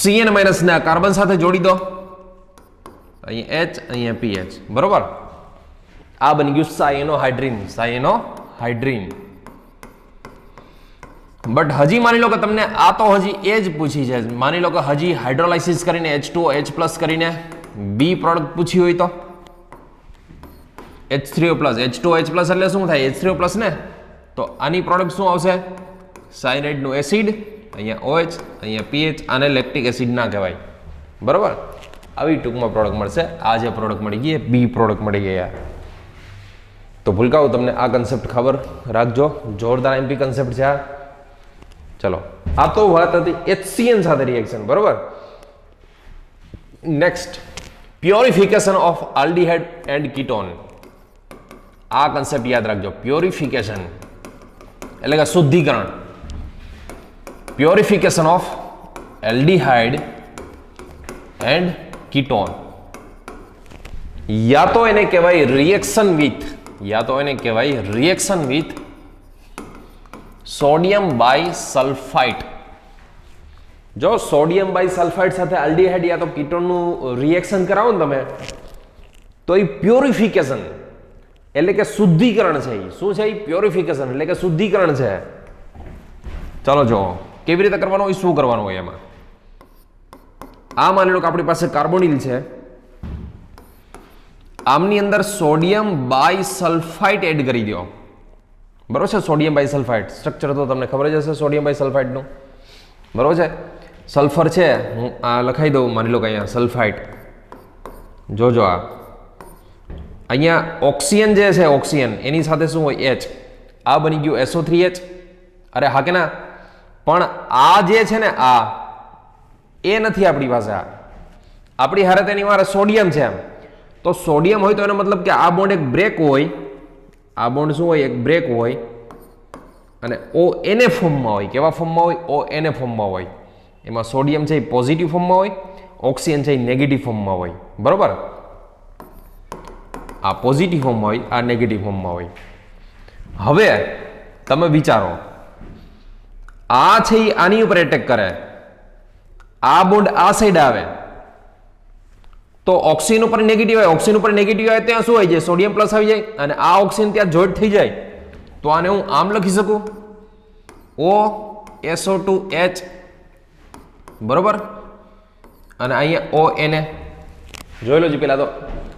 Cn માઇનસ ને કાર્બન સાથે જોડી દો, અહીંયા H, અહીંયા PH, બરોબર. આ બની ગયું સાયનોહાઇડ્રીન, સાયનોહાઇડ્રીન. બટ હજી માની લો કે તમને આ તો હજી એ જ પૂછી છે, માની લો કે હજી હાઇડ્રોલાઇસિસ કરીને H2OH+ કરીને બી પ્રોડક્ટ પૂછી હોય તો H3O+, H2OH+ એટલે શું થાય? H3O+ ને. તો આની પ્રોડક્ટ શું આવશે? સાયનાઇડનું એસિડ, અહીંયા OH, અહીંયા PH. આને લેક્ટિક એસિડ ના કહેવાય, બરોબર. આવી ટૂંકમાં પ્રોડક્ટ મળશે. આ જે પ્રોડક્ટ મળી ગઈ એ બી પ્રોડક્ટ મળી ગઈ. તો ભૂલકાઓ તમને આ કન્સેપ્ટ ખબર રાખજો, જોરદાર એમપી કન્સેપ્ટ છે આ. ચલો, આ તો વાત હતી HCN સાથે રિએક્શન, બરોબર. Next, purification of aldehyde and ketone. આ કન્સેપ્ટ યાદ રાખજો, પ્યોરિફિકેશન એટલે કે શુદ્ધિકરણ. પ્યોરિફિકેશન ઓફ એલ્ડીહાઇડ એન્ડ કીટોન, યા તો એને કહેવાય રિએક્શન વિથ સોડિયમ બાયસલ્ફાઇટ. જો સોડિયમ બાયસલ્ફાઇટ સાથે આલ્ડીહાઇડ યા તો કીટોનનું રિએક્શન કરાવો ને તમે, તો એ પ્યોરિફિકેશન એટલે કે શુદ્ધિકરણ છે. શું છે? પ્યોરિફિકેશન એટલે કે શુદ્ધિકરણ છે. ચાલો જો કેવી રીતે કરવાનું હોય, શું કરવાનું હોય એમાં. આ માની લો કે આપણી પાસે કાર્બોનિલ છે, આમની અંદર સોડિયમ બાયસલ્ફાઇટ એડ કરી દો, બરોબર છે. સોડિયમ બાયસલ્ફાઇટ સ્ટ્રક્ચર તો તમને ખબર જ હશે સોડિયમ બાયસલ્ફાઇટનું, બરોબર છે. સલ્ફર છે, હું આ લખાઈ દઉં, માની લો કે અહીંયા સલ્ફાઇટ. જોજો આ અહીંયા ઓક્સિજન જે છે, ઓક્સિજન એની સાથે શું હોય? H. આ બની ગયું SO3H. અરે હા કે ના? પણ આ જે છે ને, આ એ નથી આપણી પાસે. આ આપણી હારે તેની વારે સોડિયમ છે એમ. તો સોડિયમ હોય તો એનો મતલબ કે આ બોન્ડ એક બ્રેક હોય. આ બોન્ડ શું હોય? એક બ્રેક હોય. અને ONA ફોર્મમાં હોય. કેવા ફોર્મમાં હોય? ONA ફોર્મમાં હોય. એમાં સોડિયમ છે એ પોઝિટિવ ફોર્મમાં હોય, ઓક્સિજન છે એ નેગેટિવ ફોર્મમાં હોય, બરોબર. આ પોઝિટિવ ફોર્મમાં હોય, આ નેગેટિવ ફોર્મમાં હોય. હવે તમે વિચારો, આ છે એ આની ઉપર એટેક કરે, આ બોન્ડ આ સાઈડ આવે તો ઓક્સિજન ઉપર નેગેટિવ હોય, ઓક્સિજન ઉપર નેગેટિવ આવે ત્યાં શું આવી જાય? સોડિયમ પ્લસ આવી જાય. અને આ ઓક્સિજન ત્યાં જોઈન્ટ થઈ જાય તો આને હું આમ લખી શકું, OSO2H, બરોબર. અને અહીંયા ONA જોઈ લો પેલા તો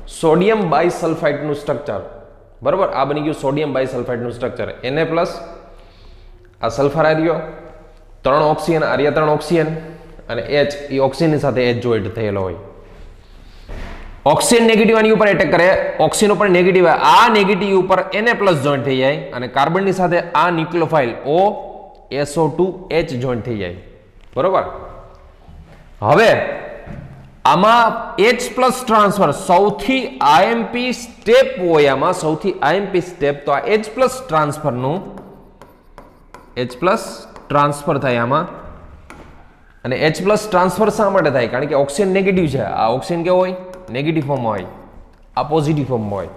સોડિયમ બાયસલ્ફાઇટનું સ્ટ્રક્ચર, બરોબર. આ બની ગયું સોડિયમ બાયસલ્ફાઇટનું સ્ટ્રક્ચર. Na પ્લસ, આ સલ્ફર આર્યો, 3 ઓક્સિજન, આર્યા 3 ઓક્સિજન, અને H એ ઓક્સિજનની સાથે H જોઈન્ટ થયેલો હોય. ઓક્સિજન નેગેટિવ આની ઉપર એટેક કરે, ઓક્સિજન ઉપર નેગેટિવ, આ નેગેટિવ ઉપર Na પ્લસ જોઈન્ટ થઈ જાય, અને કાર્બનની સાથે આ ન્યુક્લિયોફાઇલ OSO2H જોઈન્ટ થઈ જાય, બરોબર. હવે આમાં H પ્લસ ટ્રાન્સફર સૌથી IMP સ્ટેપ હોય, આમાં સૌથી IMP સ્ટેપ તો આ H પ્લસ ટ્રાન્સફરનું H પ્લસ ટ્રાન્સફર થાય આમાં. અને H પ્લસ ટ્રાન્સફર શા માટે થાય? કારણ કે ઓક્સિજન નેગેટિવ છે, આ ઓક્સિજન કેવો હોય? નેગેટિવ ફોર્મમાં હોય, આ પોઝિટિવ ફોર્મમાં હોય.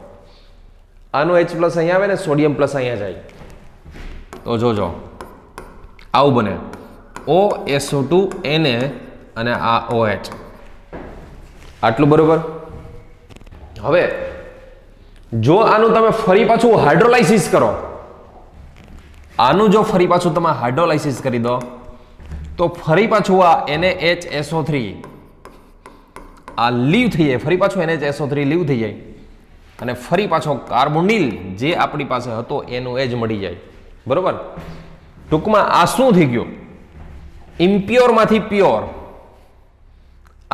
આનો H પ્લસ અહીંયા આવે ને, સોડિયમ પ્લસ અહીંયા જાય, તો જોજો આવું બને, OSO2Na અને આ OH. આટલું બરોબર. હવે જો આનું તમે ફરી પાછું હાઇડ્રોલાઇસિસ કરો, આનું જો ફરી પાછું તમે હાઇડ્રોલાઇસિસ કરી દો તો ફરી પાછું આ NaHSO3 આ લીવ થઈ જાય, ફરી પાછું NaHSO3 લીવ થઈ જાય, અને ફરી પાછો કાર્બોનિલ જે આપણી પાસે હતો એનું એ જ મળી જાય, બરોબર. ટૂંકમાં આ શું થઈ ગયું? ઇમ્પ્યોર માંથી પ્યોર.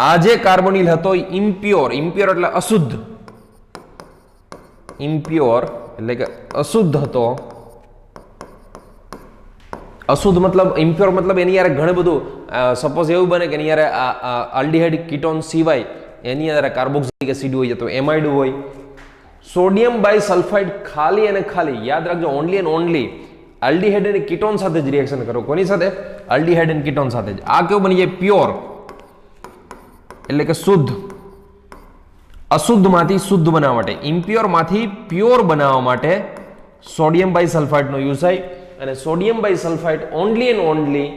આ જે કાર્બોનિલ હતો ઇમ્પ્યોર, ઇમ્પ્યોર એટલે અશુદ્ધ, ઇમ્પ્યોર એટલે કે અશુદ્ધ હતો. અશુદ્ધ મતલબ, ઇમ્પ્યોર મતલબ એની યારે ઘણું બધું, સપોઝ એવું બને કે એની યારે આલ્ડીહાઇડ કીટોન સિવાય એની યારે કાર્બોક્સિલિક એસિડ હોય, તો એમાઇડ હોય. સોડિયમ બાયસલ્ફાઇડ ખાલી અને ખાલી યાદ રાખજો, ઓનલી એન્ડ ઓનલી આલ્ડીહાઇડ અને કીટોન સાથે જ રિએક્શન કરો. કોની સાથે? આલ્ડીહાઇડ અને કીટોન સાથે જ. આ કેવું બની જાય? પ્યોર, એટલે કે શુદ્ધ. અશુદ્ધમાંથી શુદ્ધ બનાવવા માટે, ઇમ્પ્યોરમાંથી પ્યોર બનાવવા માટે સોડિયમ બાયસલ્ફાઇડનો યુઝ થાય. અને sodium bisulphide only and only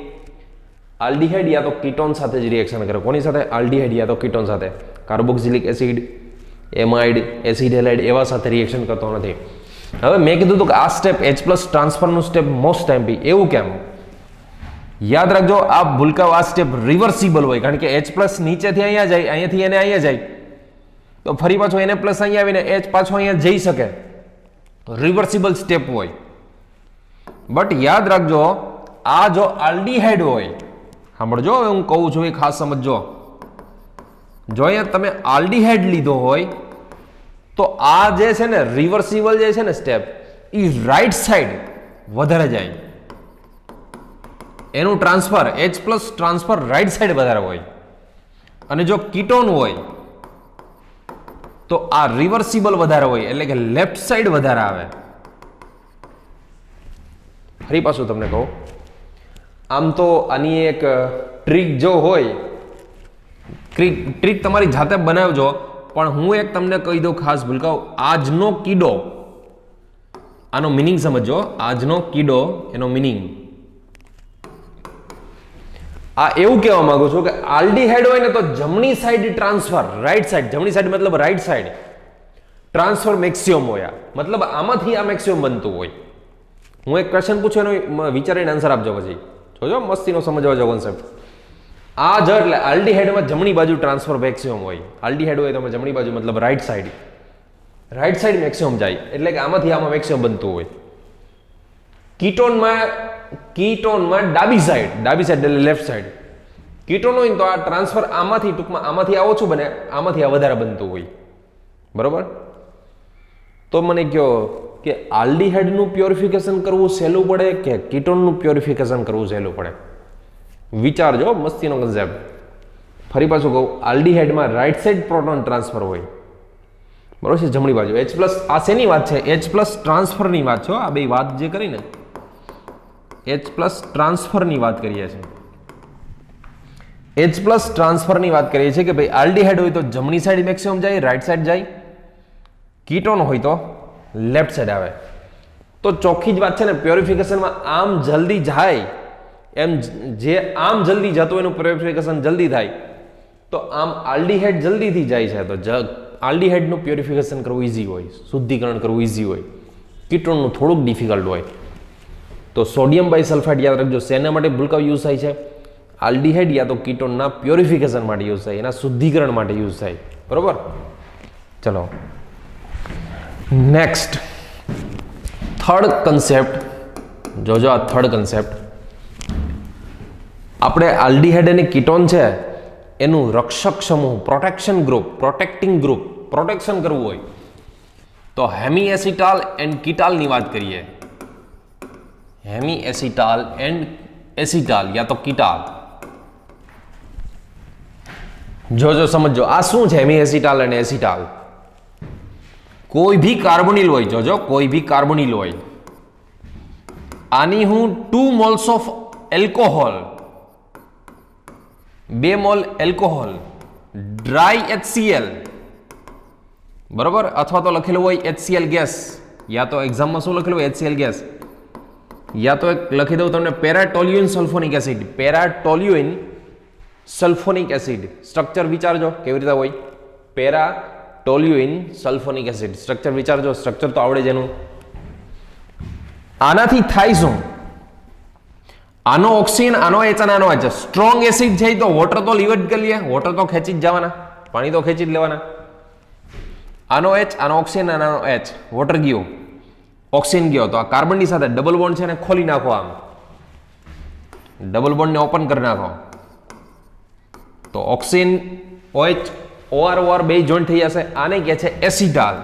aldehyde યા તો કીટોન સાથે જ રિએક્શન કરે. કોની સાથે? આલ્ડીહાઇડ યા તો કીટોન સાથે. Carboxylic acid, amide, acid halide એવા સાથે રિએક્શન કરતો નથી. હવે મેં કીધું હતું કે આ સ્ટેપ H+ ટ્રાન્સફરનું સ્ટેપ મોસ્ટ એમ્પી. એવું કેમ? યાદ રાખજો, આ ભૂલકાઓ આ સ્ટેપ રિવર્સિબલ હોય, કારણ કે H+ નીચેથી અહીંયા જાય, અહીંયાથી એને અહીંયા જાય, તો ફરી પાછો Na+ અહીંયા આવીને H પાછો અહીંયા જઈ શકે. રિવર્સિબલ સ્ટેપ હોય. બટ યાદ રાખજો, આ જો આલ્ડીહાઇડ હોય, સાંભળજો, હવે હું કહું છું એ ખાસ સમજજો. જો અહીંયા તમે આલ્ડીહાઇડ લીધો હોય તો આ જે છે ને રિવર્સિબલ જે છે ને સ્ટેપ, એ રાઈટ સાઈડ વધારે જાય. એનું transfer H+ transfer right side વધારે હોય. અને જો કીટોન હોય તો આ રિવર્સિબલ વધારે હોય, એટલે કે લેફ્ટ સાઈડ વધારે આવે. ફરી પાછું તમને કહું, આમ તો આની એક ટ્રીક જો હોય, ટ્રીક તમારી જાતે બનાવજો, પણ હું એક તમને કહી દઉં ખાસ ભૂલકાઓ, આજનો કીડો, આનો મિનિંગ સમજો. આજનો કીડો, એનો મિનિંગ આ એવું કહેવા માંગુ છું કે આલ્ડીહાઇડ હોય ને તો જમણી સાઈડ ટ્રાન્સફર, રાઈટ સાઈડ, જમણી સાઈડ મતલબ રાઈટ સાઈડ ટ્રાન્સફર મેક્સિમમ હોય. મતલબ આમાંથી આ મેક્સિમમ બનતું હોય. હું એક ક્વેશ્ચન પૂછું, એનો વિચારીને આન્સર આપજો. પછી જોજો, મસ્તીનો સમજવા જો કોન્સેપ્ટ. આ જ એટલે આલ્ડીહાઇડમાં જમણી બાજુ ટ્રાન્સફર મેક્સિમમ હોય. આલ્ડીહાઇડ હોય તો જમણી બાજુ મતલબ રાઈટ સાઈડ મેક્સિમમ જાય, એટલે કે આમાંથી આમાં મેક્સિમમ બનતું હોય. કીટોનમાં ડાબી સાઈડ એટલે લેફ્ટ સાઈડ. કીટોન હોય ને તો આ ટ્રાન્સફર આમાંથી, ટૂંકમાં આમાંથી આ ઓછું બને, આમાંથી આ વધારે બનતું હોય. બરોબર? તો મને કહો કે આલ્ડીહાઇડનું પ્યોરિફિકેશન કરવું સહેલું પડે કે કીટોનનું પ્યોરિફિકેશન કરવું સહેલું પડે? વિચારજો, મસ્તીનો કન્સેપ્ટ. ફરી પાછું કહું, આલ્ડીહાઇડમાં રાઈટ સાઈડ પ્રોટોન ટ્રાન્સફર હોય, બરોબર છે, જમણી બાજુ H+. આ શેની વાત છે? H+ ટ્રાન્સફરની વાત છે. આ બે વાત જે કરી ને, H+ ટ્રાન્સફરની વાત કરીએ છીએ. H+ ટ્રાન્સફરની વાત કરીએ છીએ કે ભાઈ આલ્ડીહાઇડ હોય તો જમણી સાઈડ મેક્સિમમ જાય, રાઈટ સાઈડ જાય. કીટોન હોય તો લેફ્ટ સાઈડ આવે. તો ચોખ્ખી જ વાત છે ને, પ્યોરિફિકેશનમાં આમ જલ્દી જાય, એમ જે આમ જલ્દી જતું એનું પ્યોરિફિકેશન જલ્દી થાય, તો આમ આલ્ડીહાઇડ જલ્દીથી જાય છે. તો આલ્ડીહાઇડનું પ્યોરિફિકેશન કરવું ઇઝી હોય, શુદ્ધિકરણ કરવું ઇઝી હોય. કીટોનનું થોડુંક ડિફિકલ્ટ હોય. તો સોડિયમ બાયસલ્ફાઇડ યાદ રાખજો, શેના માટે ભૂલકાઓ યુઝ થાય છે? આલ્ડીહાઇડ યા તો કીટોનના પ્યોરિફિકેશન માટે યુઝ થાય, એના શુદ્ધિકરણ માટે યુઝ થાય. બરોબર? ચલો નેક્સ્ટ, થર્ડ કન્સેપ્ટ જોજો. આ થર્ડ કન્સેપ્ટ, આપણે આલ્ડીહાઇડ અને કીટોન છે એનું રક્ષક સમૂહ, protection group, protecting group, protection કરવું હોય તો હેમી એસિટાલ એન્ડ કીટાલની વાત કરીએ. હેમી એસિટાલ એન્ડ એસિટાલ યા તો કીટાલ. જોજો, સમજો આ શું છે હેમી એસિટાલ અને એસિટાલ. કોઈ ભી કાર્બોનિલ હોય, જોજો, કોઈ ભી કાર્બોનિલ હોય, આની હું 2 moles of alcohol, 2 mole alcohol, dry HCl, બરોબર, અથવા તો લખેલું હોય HCl ગેસ, યા તો એક્ઝામમાં શું લખેલું હોય? HCl gas. યા તો એક લખી દઉં તમને, paratoluene sulphonic acid. Paratoluene sulphonic acid structure વિચારજો કેવી રીતે હોય. પેરાટોલ્યુઇન સલ્ફોનિક એસિડ સ્ટ્રક્ચર વિચારજો. સ્ટ્રક્ચર તો આવડે જ એનું. આનાથી થાય શું? આનો ઓક્સિજન, આનો H અને આનો H. સ્ટ્રોંગ એસિડ છે તો વોટર તો લીવ જ કરી લઈએ, વોટર તો ખેંચી જ જવાના, પાણી તો ખેંચી જ લેવાના. આનો H, આનો ઓક્સિજન, આનો H, વોટર ગયો, ઓક્સિજન ગયો, તો આ કાર્બનની સાથે ડબલ બોન્ડ છે ને ખોલી નાખો. આમ ડબલ બોન્ડને ઓપન કરી નાખો તો ઓક્સિજન OH, OR બે જોઈન્ટ થઈ જશે. આને કહે છે એસિટાલ.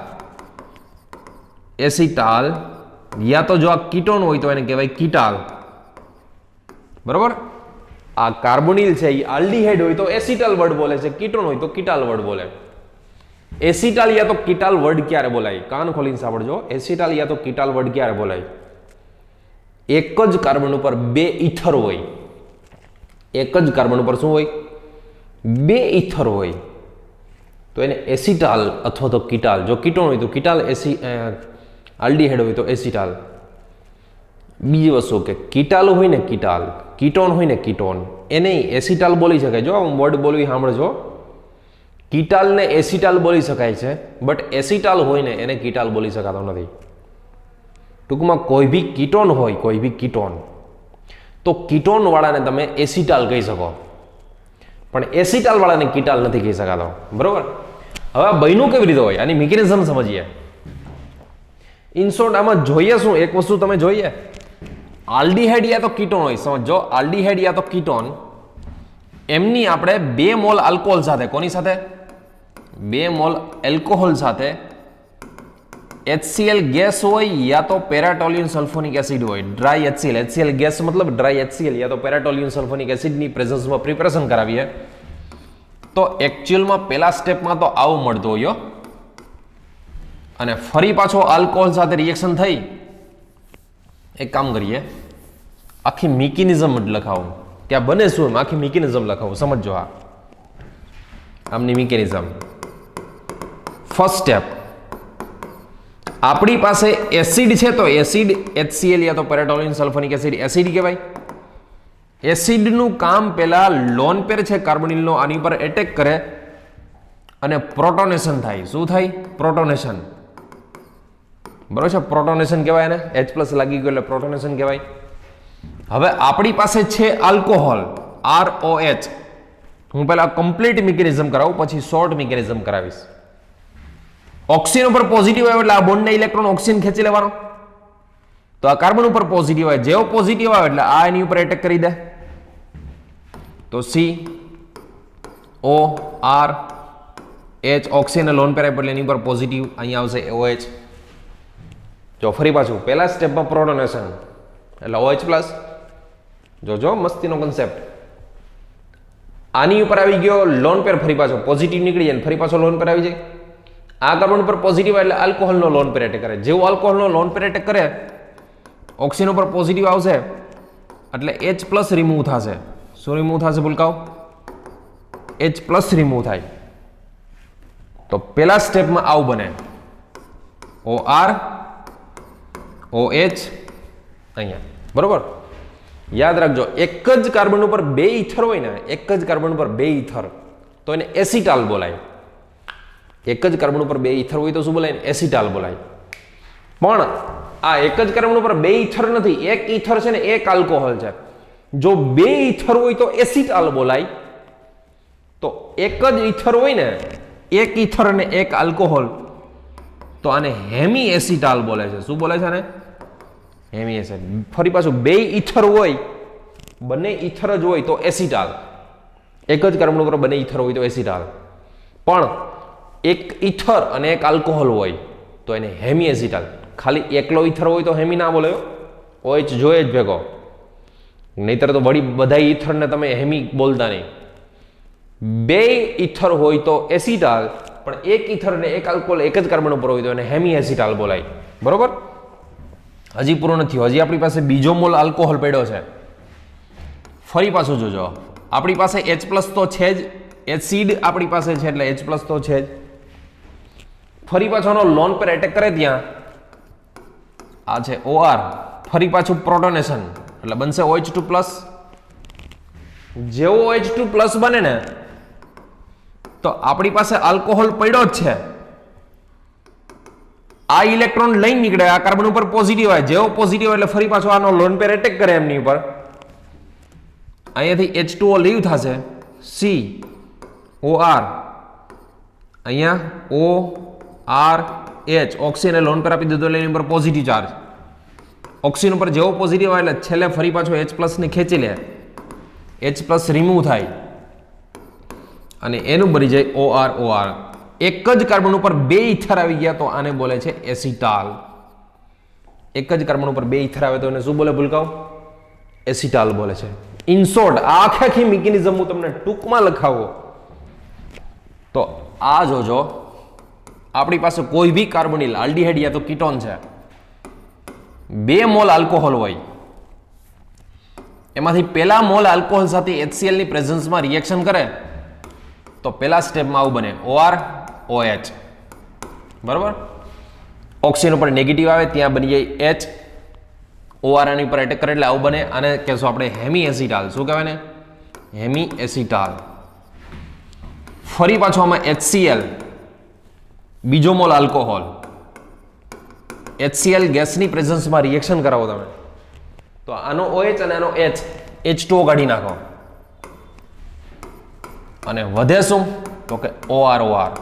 એસિટાલ યા તો જો આ કીટોન હોય તો એને કહેવાય કીટાલ. બરોબર? આ કાર્બોનિલ છે એ આલ્ડીહાઇડ હોય તો એસિટાલ વર્ડ બોલે છે, કીટોન હોય તો કીટાલ વર્ડ બોલે. એસિટાલ યા તો કીટાલ વર્ડ ક્યારે બોલાય? કાન ખોલીને સાંભળજો. એસિટાલ યા તો કીટાલ વર્ડ ક્યારે બોલાય? એક જ કાર્બન ઉપર બે ઇથર હોય, એક જ કાર્બન ઉપર શું હોય? બે ઇથર હોય, તો એને એસિટાલ અથવા તો કીટાલ. જો કીટોન હોય તો કીટાલ, આલ્ડીહાઇડ હોય તો એસિટાલ. બીજી વસ્તુ કે કીટાલ હોય ને કીટાલ, કીટોન હોય ને કીટોન, એને એસિટાલ બોલી શકાય. જો હું વર્ડ બોલવી સાંભળજો, કીટાલને એસિટાલ બોલી શકાય છે, બટ એસિટાલ હોય ને એને કીટાલ બોલી શકાતો નથી. ટૂંકમાં કોઈ બી કીટોન હોય, કોઈ બી કીટોન, તો કીટોન વાળાને તમે એસિટાલ કહી શકો, પણ એસિટાલ વાળાને કીટાલ નથી કહી શકાતો. બરોબર? હવે આ બન્યું કેવી રીતે હોય, આની મિકેનિઝમ સમજીએ. ઇન શોર્ટ આમાં જોઈએ શું, એક વસ્તુ તમે જોઈએ, આલ્ડીહાઇડ યા તો કીટોન હોય, સમજો આલ્ડીહાઇડ યા તો કીટોન, એમની આપણે 2 મોલ આલ્કોહોલ સાથે, કોની સાથે? 2 મોલ એલ્કોહોલ સાથે HCl ગેસ હોય યા તો પેરાટોલ્યુન સલ્ફોનિક એસિડ હોય, ડ્રાય HCl, HCl ગેસ મતલબ ડ્રાય HCl યા તો પેરાટોલ્યુન સલ્ફોનિક એસિડની પ્રેઝન્સમાં પ્રિપરેશન કરાવીએ, તો એકચ્યુઅલમાં પહેલા સ્ટેપમાં તો આવું મળતું હોય, અને ફરી પાછો આલ્કોહોલ સાથે રિએક્શન થઈ. એક કામ કરીએ, આખી મિકેનિઝમ લખાવું, ત્યાં બને શું, આખી મિકેનિઝમ લખાવું, સમજો. આ આમની મિકેનિઝમ. ફર્સ્ટ સ્ટેપ, આપણી પાસે એસિડ છે, તો એસિડ HCl યા તો પેરાટોલ્યુન સલ્ફોનિક એસિડ એસિડ કહેવાય. એસિડનું કામ પહેલા લોન પેર છે કાર્બોનિલનો, આની પર એટેક કરે અને પ્રોટોનેશન થાય. શું થાય? પ્રોટોનેશન. બરોબર છે? પ્રોટોનેશન કહેવાય એને, H+ લાગી ગયો એટલે પ્રોટોનેશન કહેવાય. હવે આપણી પાસે છે આલ્કોહોલ, ROH. હું પહેલા કમ્પ્લીટ મિકેનિઝમ કરાવું, પછી શોર્ટ મિકેનિઝમ કરાવીશ. ઓક્સિજન ઉપર પોઝિટિવ આવે એટલે આ બોન્ડના ઇલેક્ટ્રોન ઓક્સિજન ખેંચી લેવાનો, તો આ કાર્બન ઉપર પોઝિટિવ આવે, જેવો પોઝિટિવ આવે એટલે આ એની ઉપર એટેક કરી દે, તો CORH ઓક્સિજન લોન પેર એટલે એની ઉપર પોઝિટિવ, અહીંયા આવશે OH. જો ફરી પાછું પહેલા સ્ટેપમાં પ્રોટોનેશન એટલે OH+, જો મસ્તીનો કન્સેપ્ટ. આની ઉપર આવી ગયો લોન પેર, ફરી પાછો પોઝિટિવ નીકળી જાય, ફરી પાછો લોન પેર આવી જાય. આ કાર્બન ઉપર પોઝિટિવ એટલે આલ્કોહોલનો લોન પેર એટેક કરે, જેવું આલ્કોહોલનો લોન પેર એટેક કરે, ઓક્સિજન ઉપર પોઝિટિવ આવશે એટલે H+ રિમૂવ થશે. શું રિમૂવ થશે ભૂલકાઓ? H+ રિમૂવ થાય. તો પહેલા સ્ટેપમાં આવું બને, OR OH અહીંયા. બરોબર? યાદ રાખજો, એક જ કાર્બન ઉપર 2 ઇથર હોય ને, એક જ કાર્બન ઉપર 2 ઇથર, તો એને એસિટાલ બોલાય. એક જ કાર્બન ઉપર 2 ઇથર હોય તો શું બોલાય? એસિટાલ બોલાય. પણ આ એક જ કાર્બન ઉપર 2 ઇથર નથી, એક ઇથર છે ને એક આલ્કોહોલ છે. જો 2 ઇથર હોય તો એસિટાલ બોલાય, તો એક જ ઇથર હોય ને, એક ઇથર અને એક આલ્કોહોલ, તો આને હેમી એસિટાલ બોલે છે. શું બોલે છે આને? Hemi acid. ફરી પાછું 2 ઇથર હોય, બંને ઇથર જ હોય તો એસિટાલ. એક જ કાર્બન ઉપર બંને ઇથર હોય તો એસિટાલ. પણ એક ઇથર અને એક આલ્કોહોલ હોય તો એને હેમી એસિટાલ. ખાલી એકલો ઇથર હોય તો હેમી ના બોલે, OH જોઈએ જ ભેગો, નહીતર તો વળી બધા ઇથરને તમે હેમી બોલતા નહીં. 2 ઇથર હોય તો એસિટાલ, પણ એક ઇથર અને એક આલ્કોહોલ એક જ કાર્બન ઉપર હોય તો એને હેમી એસિટાલ બોલાય. બરોબર? હજી પૂરો નથી, હજી આપણી પાસે બીજો મોલ આલ્કોહોલ પડ્યો છે. ફરી પાછું જોજો, આપણી પાસે H+ તો છે જ, એસિડ આપણી પાસે છે એટલે H+ તો છે જ. ફરી પાછોનો લોન પર એટેક કરે ત્યાં આ છે OR, ફરી પાછું પ્રોટોનેશન એટલે બનશે OH2+. જેવો OH2+ બને ને, તો આપણી પાસે આલ્કોહોલ પડ્યો જ છે, આ ઇલેક્ટ્રોન લઈને નીકળે, આ કાર્બન ઉપર પોઝિટિવ આવે, જેવો પોઝિટિવ એટલે ફરી પાછો આનો લોન પેર એટેક કરે એમની ઉપર, અહીંયાથી H2O લીવ થશે, COR, અહીંયા ORH ઓક્સિજન લોન પર આપી દીધો એટલે એની ઉપર પોઝિટિવ ચાર્જ, ઓક્સિજન ઉપર જેવો પોઝિટિવ આવે એટલે છેલ્લે ફરી પાછો H+ ને ખેંચી લે, H+ રિમૂવ થાય અને એનું બની જાય OR. એક જ કાર્બન ઉપર 2 ઇથર આવી ગયા તો આને બોલે છે એસિટાલ. એક જ કાર્બન ઉપર 2 ઇથર આવે તો એને શું બોલે ભૂલકાઓ? એસિટાલ બોલે છે. ઇન શોર્ટ આખી મિકેનિઝમ હું તમને ટૂંકમાં લખાવો તો આ જોજો, આપણી પાસે કોઈ બી કાર્બોનિલ આલ્ડીહાઇડ યા તો કીટોન છે, 2 મોલ આલ્કોહોલ હોય, એમાંથી પહેલા મોલ આલ્કોહોલ સાથે HCl ની પ્રેઝન્સમાં રિએક્શન કરે તો પહેલા સ્ટેપમાં આવું બને OR OH, બરાબર. ઓક્સિજન ઉપર નેગેટિવ આવે ત્યાં બની જાય H, OR આની ઉપર એટેક કરે એટલે આવું બને. આને કહેશું આપણે હેમી એસિટાલ. શું કહેવાય ને? Hemi acetal. ફરી પાછું આમાં HCl, બીજો મોલ આલ્કોહોલ, HCl ગેસની પ્રેઝન્સમાં રિએક્શન કરાવો તમે તો આનો OH અને આનો H, H2O કાઢી નાખો અને વધે શું તો કે OR OR.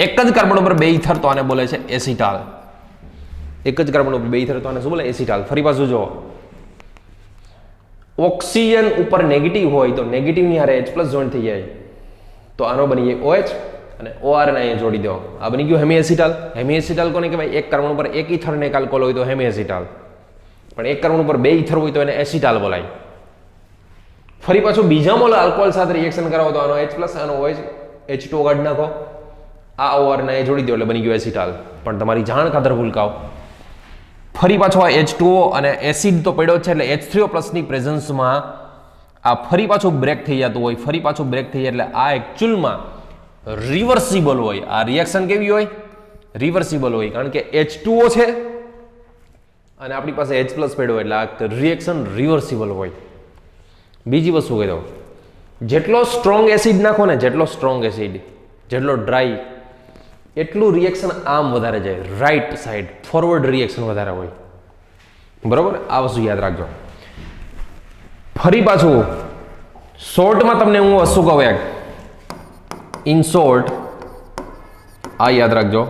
એક જ કાર્બન ઉપર બે ઇથર તો આને બોલે છે એસિટાલ. એક જ કાર્બન ઉપર બે ઇથર તો આને શું બોલે? એસિટાલ. ફરી પાછું જો ઓક્સિજન ઉપર નેગેટિવ હોય તો નેગેટિવ ની હારે H+ જોઈન્ટ થઈ જાય તો આનો બની જાય OH અને OR ને અહીંયા જોડી દો. આ બની ગયું હેમી એસિટાલ. હેમી એસિટાલ કોને કહેવાય? એક કાર્બન ઉપર એક ઇથર ને એક આલ્કોહોલ હોય તો હેમી એસિટાલ, પણ એક કાર્બન ઉપર બે ઇથર હોય તો એને એસિટાલ બોલાય. ફરી પાછું બીજા મોલ આલ્કોહોલ સાથે રિએક્શન કરાવો તો આનો H+, આનો OH, H2O કાઢી નાખો, આ OR ને જોડી દો એટલે બની ગયું એસિટાલ. પણ તમારી જાણ ખાતર ભૂલકાઓ, ફરી પાછો આ H2O અને એસિડ તો પડ્યો છે એટલે H3O+ ની પ્રેઝન્સમાં આ ફરી પાછું બ્રેક થઈ જતું હોય. ફરી પાછું બ્રેક થઈ જાય એટલે આ એકચ્યુઅલમાં રિવર્સિબલ હોય. આ રિએક્શન કેવી હોય? રિવર્સિબલ હોય, કારણ કે H2O છે અને આપણી પાસે H+ પડ્યો એટલે આ રિએક્શન રિવર્સિબલ હોય. બીજી વસ્તુ કહી દઉં, જેટલો સ્ટ્રોંગ એસિડ નાખો ને, જેટલો સ્ટ્રોંગ એસિડ, જેટલો ડ્રાય, એટલું રિએક્શન આમ વધારે જાય, રાઈટ સાઈડ, ફોરવર્ડ રિએક્શન વધારે હોય. બરોબર, આ વસ્તુ યાદ રાખજો. ફરી પાછું શોર્ટમાં તમને હું વસ્તુ કહું એક, ઇન શોર્ટ આ યાદ રાખજો,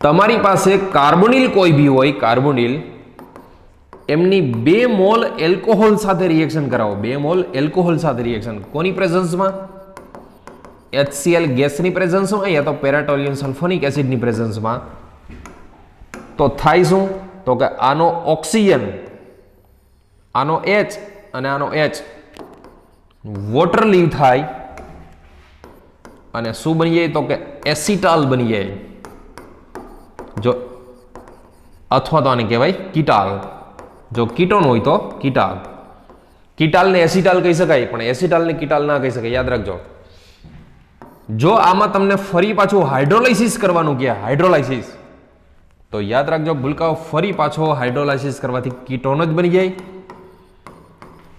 તમારી પાસે કાર્બોનિલ કોઈ બી હોય, કાર્બોનિલ, એમની 2 મોલ એલ્કોહોલ સાથે રિએક્શન કરાવો. 2 મોલ એલ્કોહોલ સાથે રિએક્શન કોની પ્રેઝન્સમાં? HCl ગેસની પ્રેઝન્સમાં યા તો પેરાટોલ્યુન સલ્ફોનિક એસિડની પ્રેઝન્સમાં. તો થાય શું તો કે આનો ઓક્સિજન, આનો H અને આનો H વોટર લીવ થાય અને શું બની જાય તો કે એસિટાલ બની જાય. જો અથવા તો આને કહેવાય કીટાલ. જો કીટોન હોય તો કીટાલ. કીટાલને એસિટાલ કહી શકાય પણ એસિટાલને કીટાલ ના કહી શકાય, યાદ રાખજો. જો આમાં તમને ફરી પાછું હાઇડ્રોલાઇસિસ કરવાનું કહે, હાઇડ્રોલાઇસિસ, તો યાદ રાખજો ભૂલકાઓ, ફરી પાછો હાઇડ્રોલાઇસિસ કરવાથી કીટોન જ બની જાય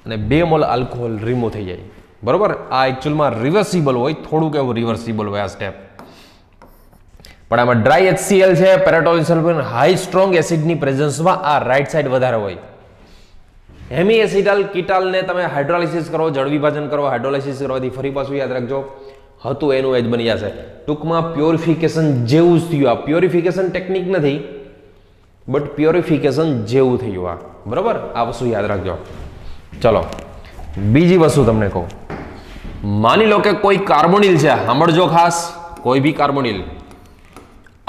અને 2 મોલ આલ્કોહોલ રિમૂવ થઈ જાય. બરોબર, આ એકચ્યુઅલમાં રિવર્સિબલ હોય, થોડુંક એવું રિવર્સિબલ હોય આ સ્ટેપ. પણ આમાં ડ્રાય HCl છે, પેરાટોલ્યુન સલ્ફોન, હાઈ સ્ટ્રોંગ એસિડની પ્રેઝન્સમાં આ રાઈટ સાઈડ વધારે હોય. હેમી એસિટાલ કીટાલને તમે હાઇડ્રોલાઇસિસ કરો, જળ વિભાજન કરો, હાઇડ્રોલાઇસિસ કરવાથી ફરી પાછું યાદ રાખજો હતું એનું એ જ બની જશે. ટૂંકમાં પ્યોરિફિકેશન જેવું જ થયું. આ પ્યોરિફિકેશન ટેકનિક નથી, બટ પ્યોરિફિકેશન જેવું થયું આ. બરોબર, આ વસ્તુ યાદ રાખજો. ચલો બીજી વસ્તુ તમને કહું, માની લો કે કોઈ કાર્બોનિલ છે, સાંભળજો ખાસ, કોઈ બી કાર્બોનિલ,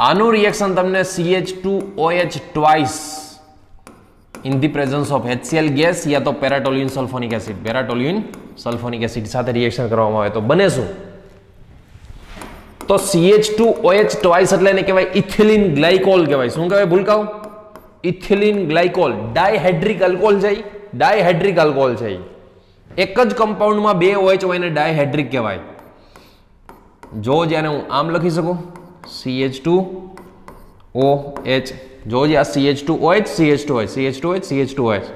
આનું રિએક્શન તમને CH2OH twice in the presence of HCl gas યા તો paratoluene sulphonic acid, paratoluene sulphonic acid સાથે રિએક્શન કરવામાં આવે તો બને શું? તો CH2OH ટ્વાઇસ એટલે એને કહેવાય ઇથિલિન ગ્લાયકોલ કહેવાય. શું કહેવાય ભૂલકાઓ? Ethylene glycol. ડાયહાઇડ્રિક આલ્કોહોલ છે, ડાયહાઇડ્રિક આલ્કોહોલ છે. એક જ કમ્પાઉન્ડમાં 2 OH હોય એને ડાયહાઇડ્રિક કહેવાય. જો જેને હું આમ લખી શકું, CH2OH, જો આ CH2OH, CH2OH, CH2OH, CH2OH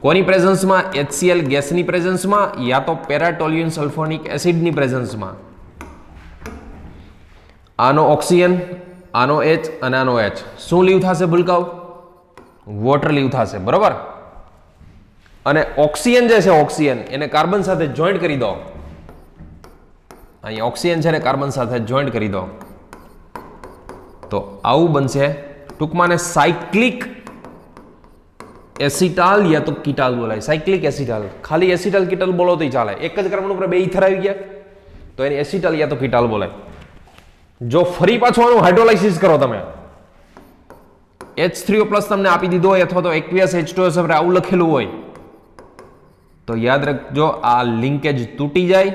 કોની પ્રેઝન્સમાં? HCl ગેસની પ્રેઝન્સમાં યા તો પેરાટોલ્યુન સલ્ફોનિક એસિડની પ્રેઝન્સમાં. આનો ઓક્સિજન, આનો H અને આનો H શું લીવ થશે ભૂલકાઓ? વોટર લીવ થશે. બરોબર, અને ઓક્સિજન જે છે, ઓક્સિજન એને કાર્બન સાથે જોઈન્ટ કરી દો. અહીંયા ઓક્સિજન છે ને કાર્બન સાથે જોઈન્ટ કરી દો તો આવું બનશે. ટૂંકમાં સાયક્લિક એસિટાલ યા તો કીટાલ બોલાય. સાયક્લિક એસિટાલ, ખાલી એસિટાલ કીટાલ બોલો તો ચાલે. એક જ કાર્બન ઉપર 2 ઇથર આવી ગયા તો એને એસિટાલ યા તો કીટાલ બોલાય. જો ફરી પાછું આનું હાઇડ્રોલાઇસિસ કરો તમે, H3O+ તમને આપી દીધો હોય અથવા તો aqueous H2O પર આવું લખેલું હોય તો યાદ રાખજો આ લિંકેજ તૂટી જાય,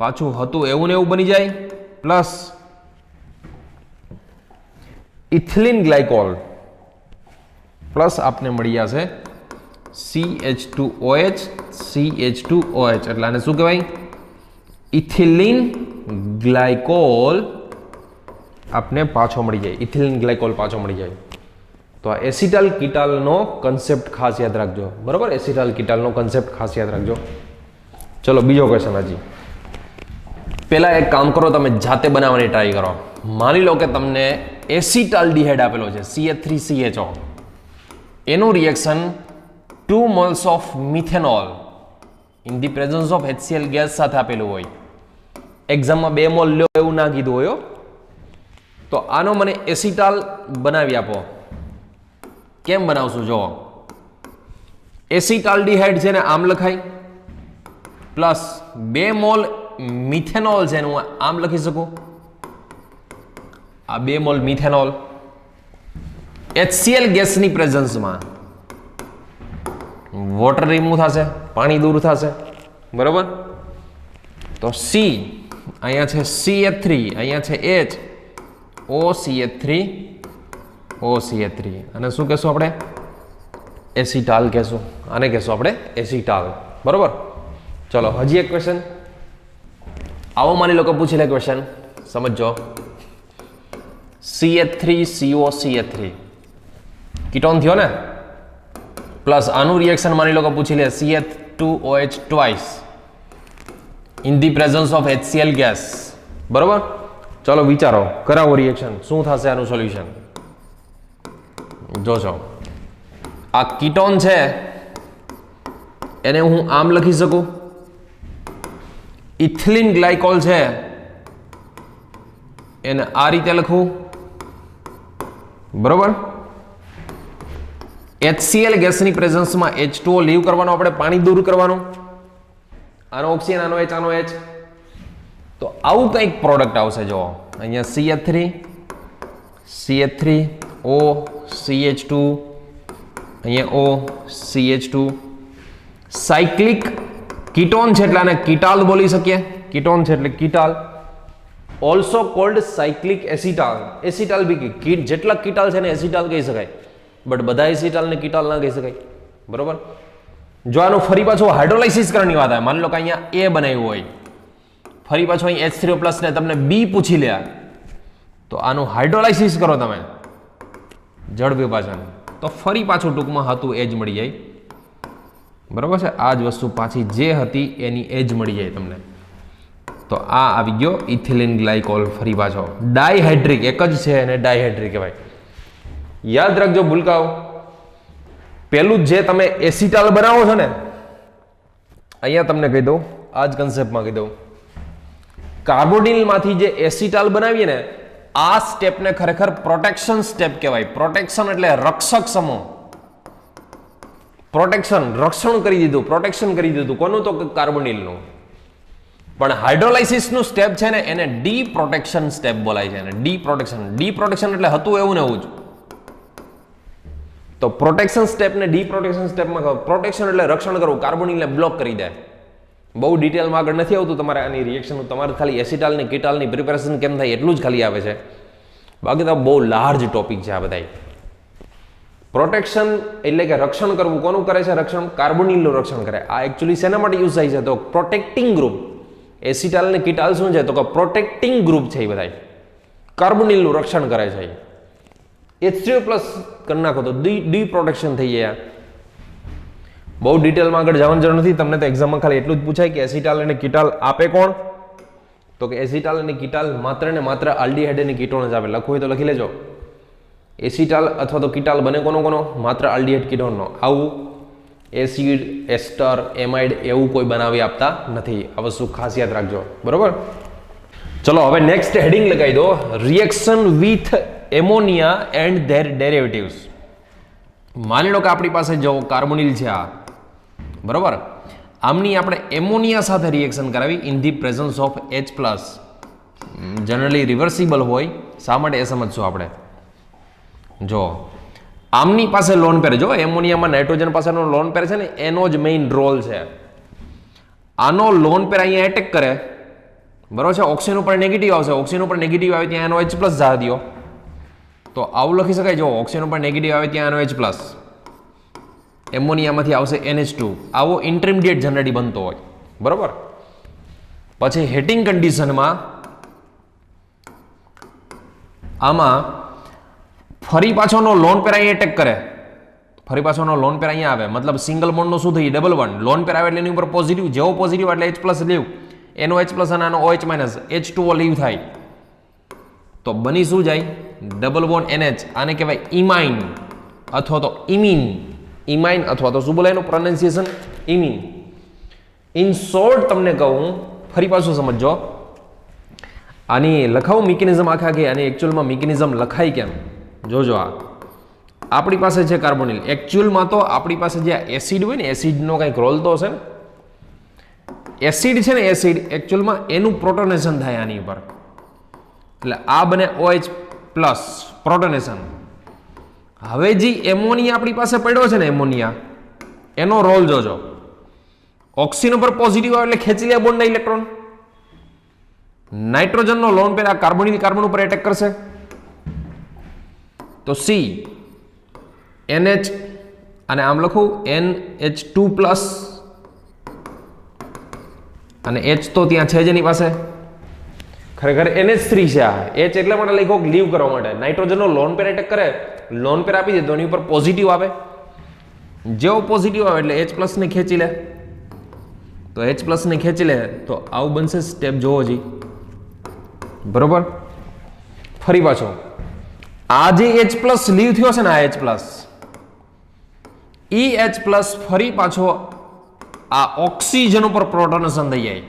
પાછું હતું એવું ને એવું બની જાય, પ્લસ ઇથિલિન ગ્લાયકોલ પ્લસ આપને મળી જશે CH2OH CH2OH એટલે આને શું કહેવાય? ઇથિલિન ગ્લાયકોલ આપને પાછો મળી જાય. ઇથિલિન ગ્લાયકોલ પાછો મળી જાય. તો આ એસિટાલ કીટાલનો કન્સેપ્ટ ખાસ યાદ રાખજો. બરોબર, એસિટાલ કીટાલનો કન્સેપ્ટ ખાસ યાદ રાખજો. ચલો બીજો ક્વેશ્ચન. હજી પહેલા એક કામ કરો, તમે જાતે બનાવવાની ટ્રાય કરો. માની લો કે તમને એસિટાલ્ડિહાઇડ આપેલો છે CH3CHO, એનું reaction 2 moles of methanol in the presence of HCl gas સાથે આપેલું હોય. એક્ઝામમાં 2 મોલ લ્યો એવું ના કીધું હોય. તો આનો મને એસિટાલ બનાવી આપો. કેમ બનાવશું? જો એસિટાલ્ડિહાઇડ છે ને આમ લખાય, પ્લસ 2 મોલ મિથેનોલ છે હું આમ લખી શકું. આ 2 મોલ મિથેનોલ HCl ગેસની પ્રેઝન્સમાં વોટર રિમૂવ થશે, પાણી દૂર થશે. બરોબર, તો C અહીંયા છે CH3, અહીંયા છે H, OCH3 OCH3, અને શું કહેશું આપણે? એસિટાલ કહેશું. આને કહેશું આપણે એસિટાલ. બરોબર, ચલો હજી એક ક્વેશ્ચન. આવો માની લો કે પૂછી લે ક્વેશ્ચન, સમજો. CH3COCH3 કીટોન થયો ને, પ્લસ આનું રિએક્શન માની લો કે પૂછી લે CH2OH twice in the presence of HCl gas. બરોબર, ચલો વિચારો, કરાવો રિએક્શન, શું થશે આનું સોલ્યુશન? જોજો, આ કીટોન છે એને હું આમ લખી શકું. ઇથિલિન ગ્લાયકોલ છે એને આ રીતે લખું. બરોબર, HCl ગેસની પ્રેઝન્સમાં H2O લીવ કરવાનો, આપણે પાણી દૂર કરવાનું. આનો ઓક્સિજન, આનો H, આનો H. તો આવું કંઈક પ્રોડક્ટ આવશે. જો અહીંયા CH3 O CH2, અહીંયા O CH2. સાયક્લિક કીટોન છે એટલે આને કીટાલ બોલી શકીએ. કીટોન છે એટલે ketal. Also called cyclic acetal. Acetal બી જેટલા કીટાલ છે ને એસિટાલ કહી શકાય, બટ બધા એસિટાલને કીટાલ ના કહી શકાય. બરોબર, જો આનું ફરી પાછું હાઇડ્રોલાઇસિસ કરવાની વાત આવે, માની લો કે અહીંયા A બનાવ્યું હોય, ફરી પાછું અહીં H3O+ ને તમને B પૂછી લે, તો આનું હાઇડ્રોલાઇસિસ કરો તમે જળ વિભાજન, તો ફરી પાછું ટૂંકમાં હતું એ જ મળી જાય. બરોબર છે, આ જ વસ્તુ પાછી જે હતી એની એ જ મળી જાય તમને. તો આ આવી ગયો ઇથિલિન ગ્લાયકોલ. ફરી પાછો ડાયહાઇડ્રિક, એક જ છે એને ડાયહાઇડ્રિક કહેવાય. યાદ રાખજો ભૂલકાઓ, પેલું જે તમે એસિટાલ બનાવો છો ને, અહીંયા તમને કહી દઉં, આ જ કન્સેપ્ટમાં કહી દઉં, કાર્બોનિલમાંથી જે એસિટાલ બનાવીએ ને, આ સ્ટેપને ખરેખર પ્રોટેક્શન સ્ટેપ કહેવાય. પ્રોટેક્શન એટલે રક્ષક સમૂહ. પ્રોટેક્શન, રક્ષણ કરી દીધું, પ્રોટેક્શન કરી દીધું. કોનું? તો કાર્બોનિલનું. પણ હાઇડ્રોલાઇસિસનું સ્ટેપ છે ને એને ડી પ્રોટેક્શન સ્ટેપ બોલાય છે. D protection. ડી પ્રોટેક્શન એટલે હતું એવું ને એવું જ. તો પ્રોટેક્શન સ્ટેપ ને ડી પ્રોટેક્શન સ્ટેપમાં પ્રોટેક્શન એટલે રક્ષણ કરવું, કાર્બોનિલને બ્લોક કરી દે. બહુ ડિટેલમાં આગળ નથી આવતું તમારે આની રિએક્શન. તમારે ખાલી એસિટાલ ને કીટાલની પ્રિપેરેશન કેમ થાય એટલું જ ખાલી આવે છે. બાકી તો બહુ લાર્જ ટોપિક છે આ બધા. પ્રોટેક્શન એટલે કે રક્ષણ કરવું. કોનું કરે છે રક્ષણ? કાર્બોનિલનું રક્ષણ કરે. આ એકચ્યુઅલી શેના માટે યુઝ થાય છે? તો પ્રોટેક્ટિંગ ગ્રુપ. એસિટાલ ને કીટાલ શું છે? તો કે પ્રોટેક્ટિંગ ગ્રુપ છે. એ બધા કાર્બોનિલનું રક્ષણ કરે છે. H3O+ કરી નાખો તો ડી પ્રોટેક્શન થઈ જાય. બહુ ડિટેલમાં આગળ જવાની જરૂર નથી. તમને તો એક્ઝામમાં ખાલી એટલું જ પૂછાય કે એસિટાલ અને કીટાલ આપે કોણ? તો કે એસિટાલ અને કીટાલ માત્ર ને માત્ર આલ્ડીહાઇડ અને કીટોન જ આપે. લખવું હોય તો લખી લેજો. એસિટાલ અથવા તો કીટાલ બને કોનો? માત્ર આલ્ડીહાઇડ કીટોનનો. આવું એસિડ, એસ્ટર, એમાઇડ એવું કોઈ બનાવી આપતા નથી. આ વસ્તુ ખાસ યાદ રાખજો. બરોબર, ચલો હવે નેક્સ્ટ હેડિંગ લગાવી દો, reaction with ammonia and there derivatives. માની લો કે આપણી પાસે જો કાર્બોનિલ છે આ, બરોબર, આમની આપણે એમોનિયા સાથે રિએક્શન કરાવી in the presence of H+. Generally reversible હોય. શા માટે એ સમજશું આપણે. જો આમની પાસે લોન પેર, જો એમોનિયામાં નાઇટ્રોજન પાસેનો લોન પેર છે ને એનો જ મેઇન રોલ છે. આનો લોન પેર અહીંયા એટેક કરે, બરોબર છે, ઓક્સિજન ઉપર નેગેટિવ આવશે. ઓક્સિજન ઉપર નેગેટિવ આવે ત્યાં એનો H+ જવા દો. તો આવું લખી શકાય. જો ઓક્સિજન ઉપર નેગેટિવ આવે ત્યાં એનો H+. એમોનિયામાંથી આવશે NH2. આવો ઇન્ટરમીડિયેટ જનરેટી બનતો હોય, બરોબર. પછી હીટિંગ કન્ડિશનમાં આમાં ફરી પાછોનો લોન પેર અહીં એટેક કરે, ફરી પાછોનો લોન પેર અહીંયા આવે, મતલબ સિંગલ બોન્ડનો શું થઈ ડબલ બોન્ડ. લોન પેર આવે એટલે એની ઉપર પોઝિટિવ, જેવો પોઝિટિવ એટલે H+ લીવ, એનો H+ અને આનો OH- H2O લીવ થાય, તો બની શું જાય ડબલ બોન્ડ NH. આને કહેવાય ઇમાઇન અથવા તો ઇમિન. ઇમાઇન અથવા તો શું બોલે એનું પ્રોનાઉન્સિએશન ઇમિન. ઇન શોર્ટ તમને કહું, ફરી પાછું સમજો, આની લખાવું મિકેનિઝમ આખા આની એકચ્યુઅલમાં મિકેનિઝમ લખાય કેમ જોજો. આ આપણી પાસે છે કાર્બોનિલ. એકચ્યુઅલમાં તો આપણી પાસે જે એસિડ હોય ને, એસિડનો કંઈક રોલ તો હશે ને. એસિડ છે ને, એસિડ એકચ્યુઅલમાં એનું પ્રોટોનેશન થાય આની ઉપર, એટલે આ બને OH+ પ્રોટોનેશન. હવે જે એમોનિયા આપણી પાસે પડ્યો છે ને, એમોનિયા એનો રોલ જોજો. ઓક્સિજન ઉપર પોઝિટિવ આવે એટલે ખેંચી લે બોન્ડના ઇલેક્ટ્રોન. નાઇટ્રોજનનો લોન પેર આ કાર્બોનિલ કાર્બન ઉપર એટેક કરશે, તો C NH અને આમ લખું NH2+ અને H તો ત્યાં છે જ એની પાસે, ખરેખર NH3 છે. આ H એટલા માટે લખ્યો લીવ કરવા માટે. નાઇટ્રોજનનો લોન પેર એટેક કરે, લોન પેર આપી દે તો એની ઉપર પોઝિટિવ આવે, જેવો પોઝિટિવ આવે એટલે H+ ને ખેંચી લે, તો H+ ને ખેંચી લે તો આવું બનશે સ્ટેપ. જોવો જી, બરોબર. ફરી પાછો આ જે H+ લીવ થયો છે ને, આ H+, H+ ફરી પાછો આ ઓક્સિજન ઉપર પ્રોટોનેશન થઈ જાય,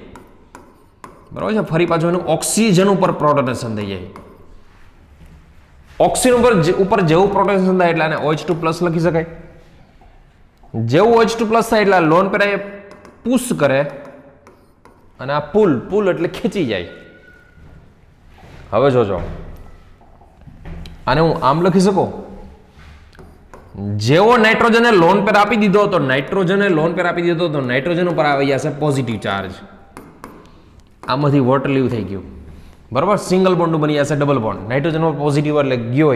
બરોબર છે. ફરી પાછો એનું ઓક્સિજન ઉપર પ્રોટોનેશન થઈ જાય. ઓક્સિજન ઉપર જેવું પ્રોટોનેશન થાય એટલે આને OH2+ લખી શકાય. જેવું OH2+ થાય એટલે લોન પેર પુશ કરે અને આ પુલ એટલે ખેંચી જાય. હવે જોજો, આને હું આમ લખી શકું, જેવો નાઇટ્રોજને લોન પેર આપી દીધો તો નાઇટ્રોજન ઉપર આવી જશે પોઝિટિવ ચાર્જ. આમાંથી વોટર લીવ થઈ ગયું, બરાબર. સિંગલ બોન્ડ બની જશે ડબલ બોન્ડ. નાઇટ્રોજન ઉપર પોઝિટિવ એટલે ગયો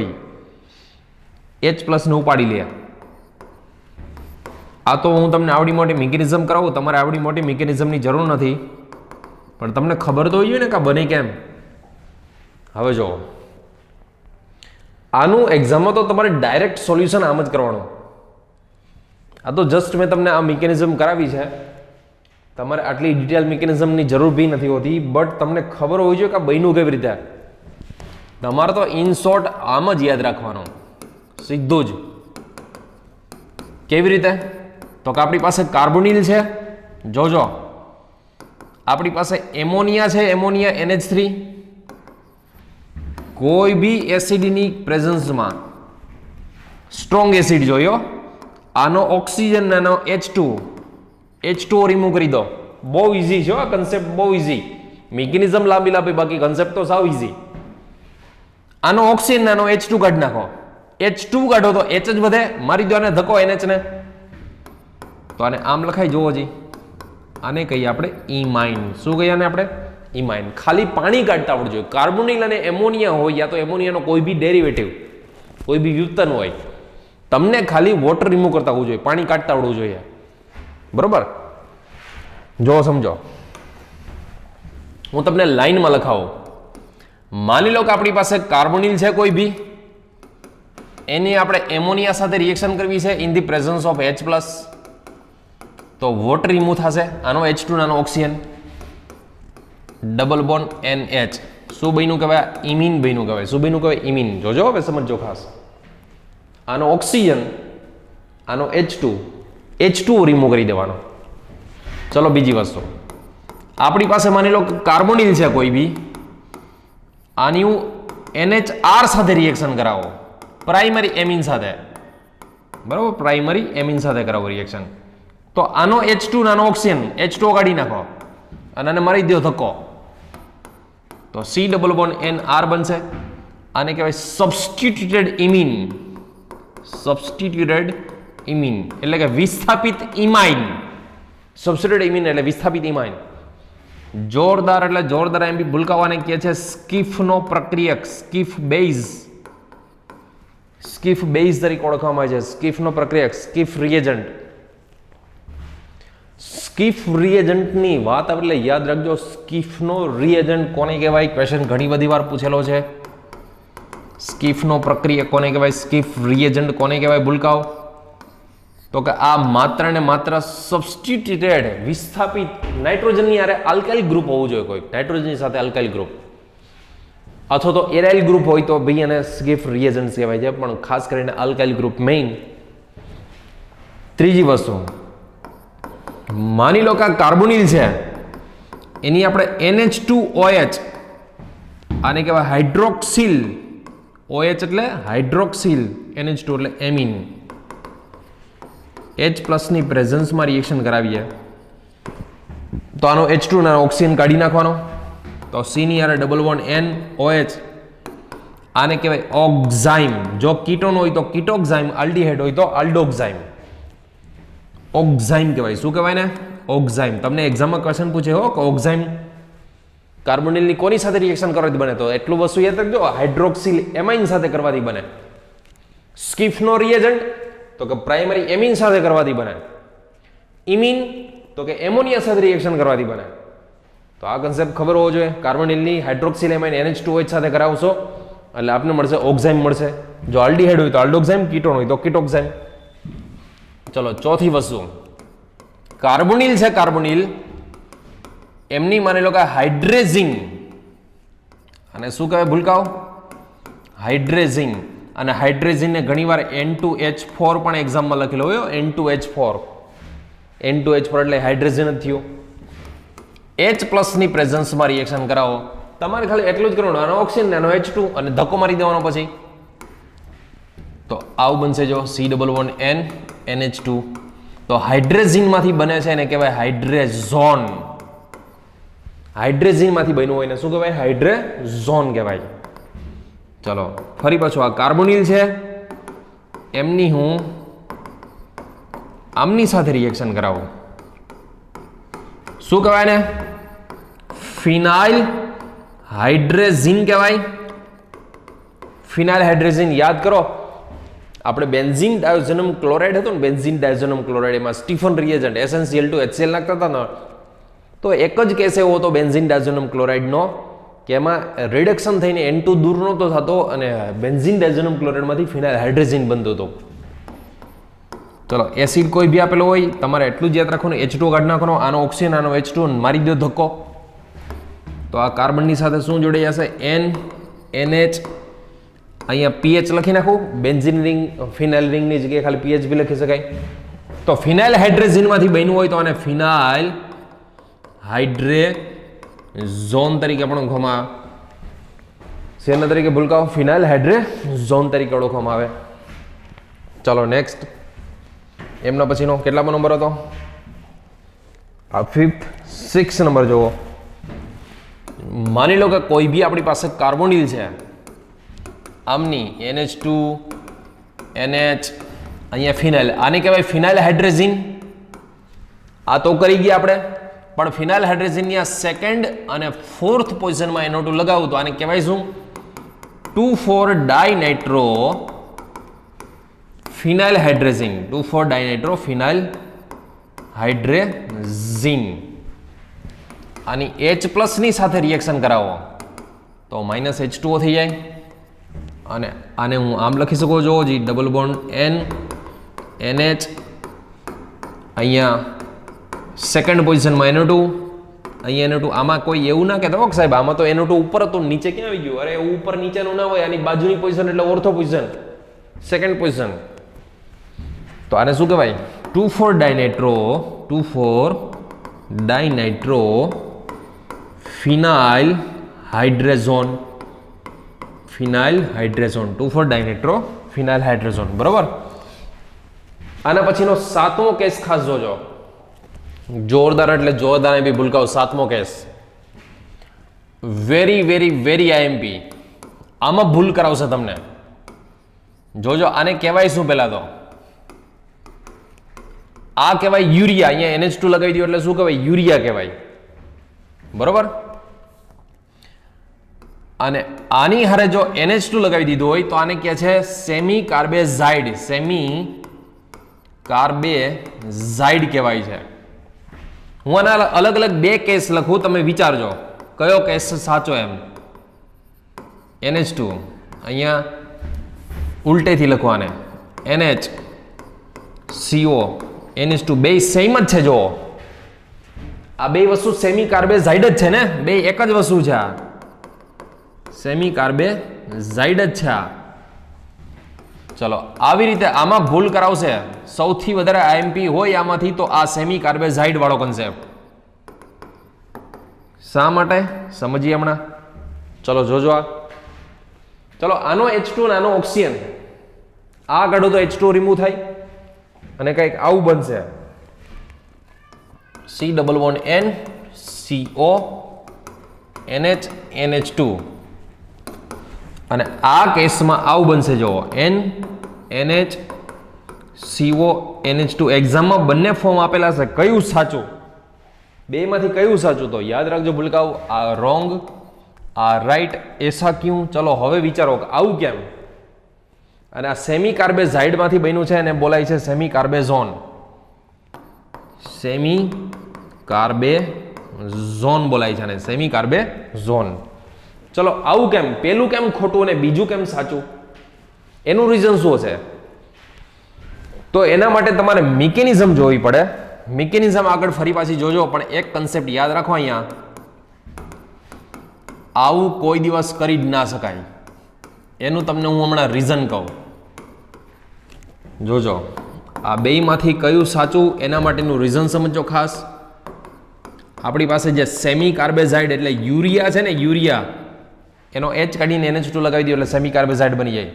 H+ ને ઉપાડી લે. આ તો હું તમને આવડી મોટી મિકેનિઝમ કરાવું, તમારે આવડી મોટી મિકેનિઝમની જરૂર નથી, પણ તમને ખબર તો હોય ને કે બને કેમ. હવે જો આનું એક્ઝામમાં તો તમારે ડાયરેક્ટ સોલ્યુશન આમ જ કરવાનું. આ તો જસ્ટ મેં તમને આ મિકેનિઝમ કરાવી છે, તમારે આટલી ડિટેલ મિકેનિઝમની જરૂર બી નથી હોતી, બટ તમને ખબર હોવી જોઈએ કે બન્યું કેવી રીતે. તમારે તો ઇન શોર્ટ આમ જ યાદ રાખવાનું, સીધું જ. કેવી રીતે? તો કે આપણી પાસે કાર્બોનિલ છે, જોજો આપણી પાસે એમોનિયા છે, એમોનિયા NH3. કોઈ બી એસિડની પ્રેઝન્સમાં સ્ટ્રોંગ એસિડ જોયો, આનો ઓક્સિજન આનો H2O રિમૂવ કરી દો. બહુ ઇઝી છે આ કન્સેપ્ટ, બહુ ઇઝી. મિકેનિઝમ લાંબી, બાકી કન્સેપ્ટ તો સાવ ઇઝી. આનો ઓક્સિજન આનો H2 કાઢી નાખો, H2 કાઢો તો H જ વધે, મારી દો આને ધક્કો NH ને, તો આને આમ લખાય. જોવો જી, આને કહીએ આપણે ઇમાઇન. શું કહીએ આને આપણે? ઇમાઇન. ખાલી પાણી કાઢતા આવડવું જોઈએ. કાર્બોનિલ અને એમોનિયા હોય, યા તો એમોનિયાનો કોઈ બી ડેરિવેટિવ, કોઈ બી વ્યુત્પન્ન હોય, તમને ખાલી વોટર રિમૂવ કરતા હોવું જોઈએ, પાણી કાઢતા આવડવું જોઈએ, બરોબર. જો સમજો, હું તમને લાઈનમાં લખાવું. માની લો કે આપણી પાસે કાર્બોનિલ છે કોઈ બી, એની આપણે એમોનિયા સાથે રિએક્શન કરવી છે in the presence of H+, તો વોટર રિમૂવ થશે. આનો H2 આનો ઓક્સિજન, ડબલ બોન્ડ NH. શું બન્યું કહેવાય? ઇમિન બન્યું કહેવાય. શું બન્યું કહેવાય? ઇમિન. જોજો હવે સમજો ખાસ. આનો ઓક્સિજન, આનો H2O રિમૂવ કરી દેવાનો. ચલો બીજી વસ્તુ, આપણી પાસે માની લો કાર્બોનિલ છે કોઈ બી, આની હું NHR સાથે રિએક્શન કરાવો, પ્રાઇમરી એમિન સાથે, બરાબર. પ્રાઇમરી એમિન સાથે કરાવો રિએક્શન, તો આનો H2 આનો ઓક્સિજન H2O કાઢી નાખો અને આને મારી દો ધક્કો, તો C ડબલ બોન્ડ NR બનશે. આને કહેવાય સબસ્ટિટ્યુટેડ ઇમિન. સબસ્ટિટ્યુટેડ ઇમિન એટલે કે વિસ્થાપિત ઇમાઇન. સબસ્ટિટ્યુટેડ ઇમિન એટલે વિસ્થાપિત ઇમાઇન. જોરદાર એટલે જોરદાર. એમ બી ભૂલકાવાને કહે છે સ્કીફનો પ્રક્રિયક, સ્કીફ બેઝ. સ્કીફ બેઝ તરીકે ઓળખવામાં આવે છે. સ્કીફનો પ્રક્રિયક સ્કીફ રિએજન્ટ. સ્કીફ રિએજન્ટની વાત એટલે યાદ રાખજો, સ્કીફનો રિએજન્ટ કોને કહેવાય? ક્વેશ્ચન ઘણી બધી વાર પૂછેલો છે. સ્કીફનો પ્રક્રિયક કોને કહેવાય? સ્કીફ રિએજન્ટ કોને કહેવાય? ભૂલકાઓ તો કે આ માત્ર ને માત્ર સબસ્ટિટ્યુટેડ વિસ્થાપિત નાઇટ્રોજનની આરે આલ્કાઇલ ગ્રુપ હોવું જોઈએ. કોઈ નાઇટ્રોજનની સાથે આલ્કાઇલ ગ્રુપ અથવા તો એરાઇલ ગ્રુપ હોય તો ભાઈ એને સ્કીફ રિએજન્ટ કહેવાય છે, પણ ખાસ કરીને આલ્કાઇલ ગ્રુપ મેઇન. ત્રીજી વસ્તુ, માની લો કે આ કાર્બોનિલ છે, એની આપણે NH2OH આને કહેવાય હાઇડ્રોક્સિલ. OH એટલે હાઇડ્રોક્સિલ, NH2 એટલે એમિન. H+ ની પ્રેઝન્સમાં રિએક્શન કરાવીએ તો આનો H2 ના ઓક્સિજન કાઢી નાખવાનો, તો C ની આરે ડબલ બોન્ડ NOH, આને કહેવાય ઓક્ઝાઇમ. જો કીટોન હોય તો કીટોક્ઝાઇમ, આલ્ડીહાઇડ હોય તો આલ્ડોક્ઝાઇમ. ઓક્ઝાઇમ કહેવાય. શું કહેવાય ને? ઓક્ઝાઇમ. તમને એક્ઝામમાં ક્વેશ્ચન પૂછે હો કે ઓક્ઝાઇમ કાર્બોનિલની કોની સાથે રિએક્શન કરવાથી બને, તો એટલું વસ્તુ યાદ રાખજો, હાઇડ્રોક્સિલ એમાઇન સાથે કરવાથી બને. સ્કીફનો રિએજન્ટ તો કે પ્રાઇમરી એમિન સાથે કરવાથી બને. ઇમિન તો કે એમોનિયા સાથે રિએક્શન કરવાથી બને. તો આ કન્સેપ્ટ ખબર હોવો જોઈએ. કાર્બોનિલની હાઇડ્રોક્સિલ એમાઇન NH2OH સાથે કરાવશો એટલે આપને મળશે ઓક્ઝાઇમ મળશે. જો આલ્ડીહાઇડ હોય તો આલ્ડોક્ઝાઇમ, કીટોન હોય તો કીટોક્ઝાઇમ. ચલો ચોથી વસ્તુ, કાર્બોનિલ છે, કાર્બોનિલ એમની માની લો કે હાઇડ્રેઝિન, અને શું કહેવાય ભૂલકાઓ? હાઇડ્રેઝિન. અને હાઇડ્રેઝિનને ઘણીવાર N2H4 પણ એક્ઝામમાં લખેલો હોય. N2H4 એટલે હાઇડ્રેઝિન જ થયું. H+ ની પ્રેઝન્સમાં રિએક્શન કરાવો, તમારે ખાલી એટલું જ કરવાનું, આનો ઓક્સિજન આનો H2 અને ધક્કો મારી દેવાનો પછી. તો આવું બનશે જો C+N NH2. તો હાઇડ્રેઝિનમાંથી બને છે એને કહેવાય હાઇડ્રેઝોન. હાઇડ્રેઝિનમાંથી બન્યું હોય ને શું કહેવાય? હાઇડ્રેઝોન કહેવાય. ચલો ફરી પાછું, આ કાર્બોનિલ છે, એમની હું આમની સાથે રિએક્શન કરાવું, શું કહેવાય ને? ફિનાઇલ હાઇડ્રેઝિન કહેવાય. ફિનાઇલ હાઇડ્રેઝિન યાદ કરો, આપણે બેન્ઝીન ડાયોઝેનમ ક્લોરાઇડ હતો ને, બેન્ઝીન ડાયોઝેનમ ક્લોરાઇડ, એમાં સ્ટીફન રિએજન્ટ SnCl2 HCl નાખતા હતા ને, તો એક જ કેસ એવો હતો બેન્ઝીન ડાયોઝેનમ ક્લોરાઇડનો કે એમાં રિડક્શન થઈને N2 દૂર નહોતો થતો અને બેન્ઝીન ડાયોઝેનમ ક્લોરાઇડમાંથી ફિનાઇલ હાઇડ્રેઝિન બનતું હતું. ચલો એસિડ કોઈ બી આપેલો હોય, તમારે એટલું જ યાદ રાખવાનું, H2 કાઢી નાખવાનો, આનો ઓક્સિજન આનો H2 મારી દો ધક્કો, તો આ કાર્બનની સાથે શું જોડાઈ જશે? NH. અહીંયા pH લખી નાખું, બેન્ઝીન રિંગ ફિનાઇલ રિંગની જગ્યાએ ખાલી pH બી લખી શકાય. તો ફિનાઇલ હાઇડ્રેઝિનમાંથી બન્યું હોય તો આને ફિનાઇલ હાઇડ્રેઝોન તરીકે પણ ઓળખવામાં આવે. શેના તરીકે ભૂલકાઓ? ફિનાઇલ હાઇડ્રેઝોન તરીકે ઓળખવામાં આવે. ચલો નેક્સ્ટ, એમના પછીનો કેટલામો નંબર હતો? આ 6 નંબર જુઓ. માની લો કે કોઈ બી આપણી પાસે કાર્બોનિલ છે, આમની NH2 NH, અહીંયા ફિનાઇલ, આને કહેવાય ફિનાઇલ હાઇડ્રેઝિન. આ તો કરી ગયા આપણે, પણ ફિનાઇલ હાઇડ્રેઝિનની આ સેકન્ડ અને ફોર્થ પોઝિશનમાં NO2 લગાવું તો આને કહેવાય શું? 2,4 ડાયનાઇટ્રો ફિનાઇલ હાઇડ્રેઝિન. 2,4 ડાયનાઇટ્રો ફિનાઇલ હાઇડ્રેઝિન. આની H+ ની સાથે રિએક્શન કરાવો તો -H2O થઈ જાય, અને આને હું આમ લખી શકું છું જી ડબલ બોન્ડ N NH, અહીંયા સેકન્ડ પોઝિશનમાં NO2, અહીંયા NO2. આમાં કોઈ એવું ના કહેતા હો સાહેબ, આમાં તો NO2 ઉપર હતું, નીચે ક્યાં આવી ગયું? અરે ઉપર નીચેનું ના હોય, આની બાજુની પોઝિશન એટલે ઓર્થો પોઝિશન, સેકન્ડ પોઝિશન. તો આને શું કહેવાય? 2,4 ડાયનાઇટ્રો, 2,4 ડાયનાઇટ્રો ફિનાઇલ હાઇડ્રેઝોન. ફિનાઇલ હાઇડ્રેઝોન, 2,4 ડાયનાઇટ્રો ફિનાઇલ હાઇડ્રેઝોન. બરોબર. આના પછીનો 7મો કેસ ખાસ જોજો, જોરદાર એટલે જોરદાર એમપી ભૂલકાઓ. 7મો case very very very IMP. આમાં ભૂલ કરાવશે તમને, જોજો. આને કહેવાય શું? પહેલા તો આ કહેવાય યુરિયા. અહીંયા NH2 લગાવી દો એટલે શું કહેવાય? યુરિયા કહેવાય. બરોબર. અને આની હારે જો NH2 લગાવી દીધું હોય તો આને કહે છે સેમી કાર્બેઝાઇડ. સેમી કાર્બેઝાઇડ કહેવાય છે. હું આના અલગ અલગ બે કેસ લખું, તમે વિચારજો કયો કેસ સાચો એમ. NH2 અહીંયા ઉલટેથી લખવાને NHCO NH2 બે સેમ જ છે. જો આ બે વસ્તુ સેમી કાર્બેઝાઇડ જ છે ને, બે એક જ વસ્તુ છે. આ સેમી કાર્બેઝાઇડ જ છે. ચલો આવી રીતે આમાં ભૂલ કરાવશે સૌથી વધારે IMP હોય આમાંથી તો આ સેમી કાર્બેઝાઇડ વાળો કોન્સેપ્ટ. શા માટે સમજીએ હમણાં. ચલો જોજો આ. ચલો આનો H2 અને આનો ઓક્સિજન આ કાઢો તો H2 રિમૂવ થાય અને કંઈક આવું બનશે C=N CO NH NH2 અને આ કેસમાં આવું બનશે. જો N NH CO NH2 એક્ઝામમાં બંને ફોર્મ આપેલા છે. કયું સાચું? બેમાંથી કયું સાચું? તો યાદ રાખજો ભૂલકાઓ, આ રોંગ આ રાઈટ. એસા ક્યું? ચલો હવે વિચારો આવું કેમ. અને આ સેમી કાર્બેઝાઇડમાંથી બન્યું છે અને બોલાય છે સેમી કાર્બેઝોન. સેમી કાર્બેઝોન બોલાય છે અને સેમી કાર્બેઝોન. ચલો આવું કેમ? પેલું કેમ ખોટું અને બીજું કેમ સાચું? એનું રીઝન શું છે? તો એના માટે તમારે મિકેનિઝમ જોવી પડે. મિકેનિઝમ આગળ ફરી પાછી જોજો, પણ એક કન્સેપ્ટ યાદ રાખો અહીંયા, આવું કોઈ દિવસ કરી જ ના શકાય. એનું તમને હું હમણાં રીઝન કહું. જોજો આ બેયમાંથી કયું સાચું એના માટેનું રીઝન સમજો ખાસ. આપણી પાસે જે સેમી કાર્બેઝાઇડ એટલે યુરિયા છે ને, યુરિયા એનો H કાઢીને NH2 લગાવી દો એટલે સેમી કાર્બેઝાઇડ બની જાય.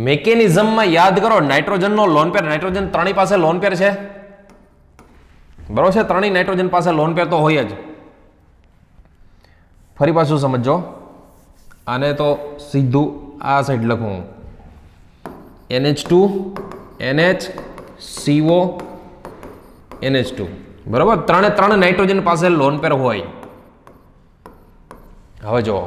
મેકેનિઝમમાં યાદ કરો, નાઇટ્રોજનનો લોન પેર, નાઇટ્રોજન ત્રણેય પાસે લોન પેર છે, બરોબર છે? ત્રણેય નાઇટ્રોજન પાસે લોન પેર તો હોય જ. ફરી પાછું સમજો, આને તો સીધું આ સાઈડ લખું NH2 NH CO NH2 બરાબર. ત્રણે ત્રણ નાઇટ્રોજન પાસે લોન પેર હોય. હવે જો